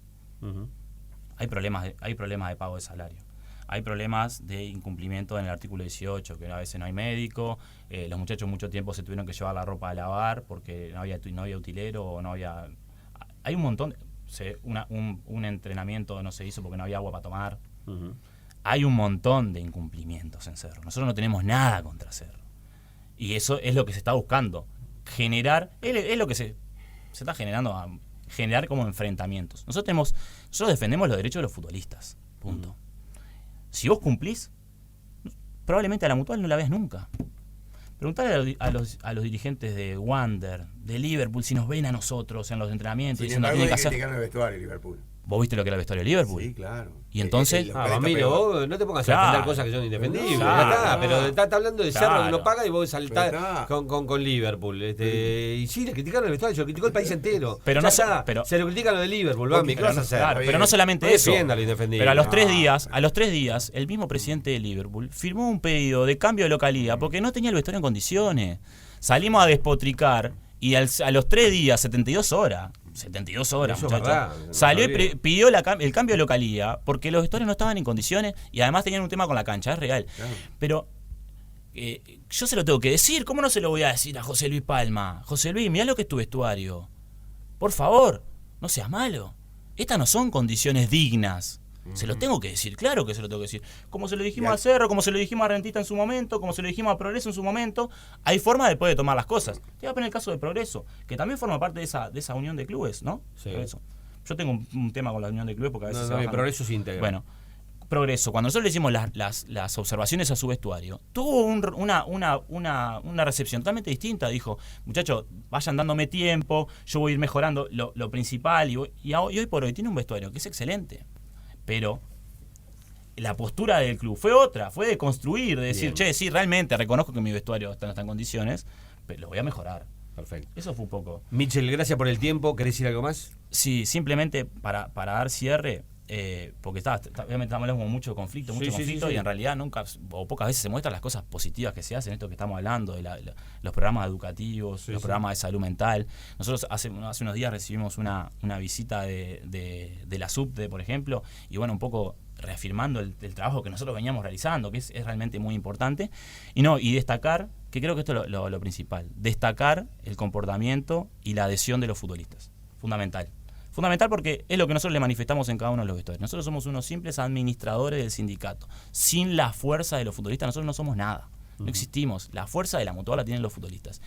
B: Hay problemas de pago de salario. Hay problemas de incumplimiento en el artículo 18, que a veces no hay médico, los muchachos mucho tiempo se tuvieron que llevar la ropa a lavar porque no había utilero o no había... Hay un montón, un entrenamiento no se hizo porque no había agua para tomar. Hay un montón de incumplimientos en Cerro. Nosotros no tenemos nada contra Cerro. Y eso es lo que se está buscando. Es lo que se está generando, generar como enfrentamientos. Nosotros defendemos los derechos de los futbolistas. Punto. Si vos cumplís, probablemente a la mutual no la ves nunca. Preguntale a los dirigentes de Wander, de Liverpool, si nos ven a nosotros en los entrenamientos
D: Sin
B: diciendo
D: embargo,
B: tienen que
D: hay que
B: hacer.
D: criticar el vestuario de Liverpool.
B: ¿Vos viste lo que era el vestuario de Liverpool?
D: Sí, claro.
B: Y entonces.
A: Bambino, vos no te pongas a
B: Claro.
A: defender cosas que son indefendibles.
B: Claro.
A: Ya está, pero está hablando de Cerro que no paga y vos saltás
D: Pero
A: con Liverpool. Y sí, le criticaron el vestuario, se lo criticó el país entero.
B: Pero
A: Ya
B: no
A: está,
B: pero-
A: se lo critican lo de Liverpool, Bambi, ¿qué vas a hacer?
B: Claro, pero no solamente
A: No
B: eso.
A: defienda lo indefendible.
B: Pero a los 3 días, el mismo presidente de Liverpool firmó un pedido de cambio de localidad porque no tenía el vestuario en condiciones. Salimos a despotricar y a los 3 días, 72 horas,
A: Eso es
B: muchachos,
A: verdad,
B: salió y
A: no sabía.
B: pidió el cambio de localidad porque los vestuarios no estaban en condiciones y además tenían un tema con la cancha, es real.
D: Claro.
B: Pero yo se lo tengo que decir, ¿cómo no se lo voy a decir a José Luis Palma? José Luis, mirá lo que es tu vestuario. Por favor, no seas malo. Estas no son condiciones dignas. Se lo tengo que decir, claro que se lo tengo que decir. Como se lo dijimos a Cerro, como se lo dijimos a Rentista en su momento, como se lo dijimos a Progreso en su momento, hay formas después de tomar las cosas. Te voy a poner el caso de Progreso, que también forma parte de esa unión de clubes, ¿no?
A: Sí.
B: Progreso. Yo tengo un tema con la unión de clubes porque a veces
A: No, el Progreso se integra.
B: Bueno, Progreso, cuando nosotros le hicimos las observaciones a su vestuario, tuvo una recepción totalmente distinta. Dijo, muchachos, vayan dándome tiempo, yo voy a ir mejorando lo principal. Y hoy por hoy tiene un vestuario que es excelente. Pero la postura del club fue otra, fue de construir, de decir, che, sí, realmente reconozco que mi vestuario no está en condiciones, pero lo voy a mejorar.
A: Perfecto.
B: Eso fue un poco.
A: Michel, gracias por el tiempo. ¿Querés decir algo más?
B: Sí, simplemente para dar cierre, porque obviamente estamos hablando mucho de conflicto,
A: Sí, sí.
B: y en realidad nunca o pocas veces se muestran las cosas positivas que se hacen, esto que estamos hablando, de los programas educativos, los programas de salud mental. Nosotros hace unos días recibimos una visita de la SUBDE, por ejemplo, y bueno, un poco reafirmando el trabajo que nosotros veníamos realizando, que es realmente muy importante, y destacar, que creo que esto es lo principal, destacar el comportamiento y la adhesión de los futbolistas, fundamental porque es lo que nosotros le manifestamos en cada uno de los vestuarios. Nosotros somos unos simples administradores del sindicato. Sin la fuerza de los futbolistas nosotros no somos nada. No existimos. La fuerza de la mutual la tienen los futbolistas.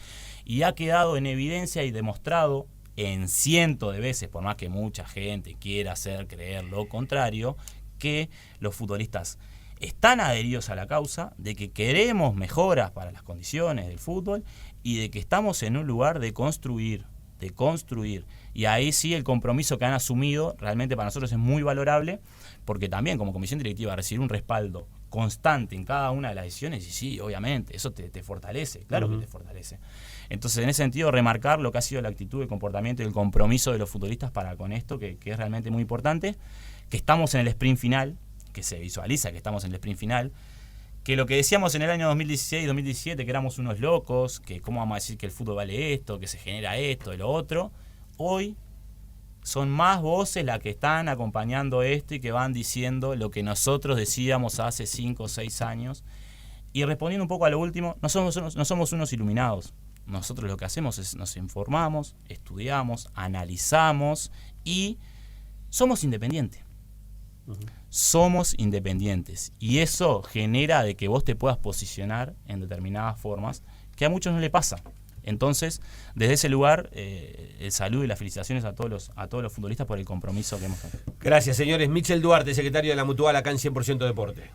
B: Y ha quedado en evidencia y demostrado en cientos de veces, por más que mucha gente quiera hacer creer lo contrario, que los futbolistas están adheridos a la causa, de que queremos mejoras para las condiciones del fútbol y de que estamos en un lugar de construir. Y ahí sí el compromiso que han asumido realmente para nosotros es muy valorable, porque también como comisión directiva recibir un respaldo constante en cada una de las decisiones, y sí, obviamente, eso te fortalece, claro que te fortalece. Entonces, en ese sentido, remarcar lo que ha sido la actitud, el comportamiento y el compromiso de los futbolistas para con esto, que es realmente muy importante, que estamos en el sprint final, que se visualiza que estamos en el sprint final, que lo que decíamos en el año 2016, 2017, que éramos unos locos, que cómo vamos a decir que el fútbol vale esto, que se genera esto y lo otro, hoy son más voces las que están acompañando esto y que van diciendo lo que nosotros decíamos hace 5 o 6 años. Y respondiendo un poco a lo último, no somos unos iluminados. Nosotros lo que hacemos es nos informamos, estudiamos, analizamos y somos independientes. Somos independientes y eso genera de que vos te puedas posicionar en determinadas formas que a muchos no le pasa. Entonces, desde ese lugar, el saludo y las felicitaciones a todos los futbolistas por el compromiso que hemos tenido.
A: Gracias, señores. Michel Duarte, secretario de la Mutual, acá en 100% Deporte.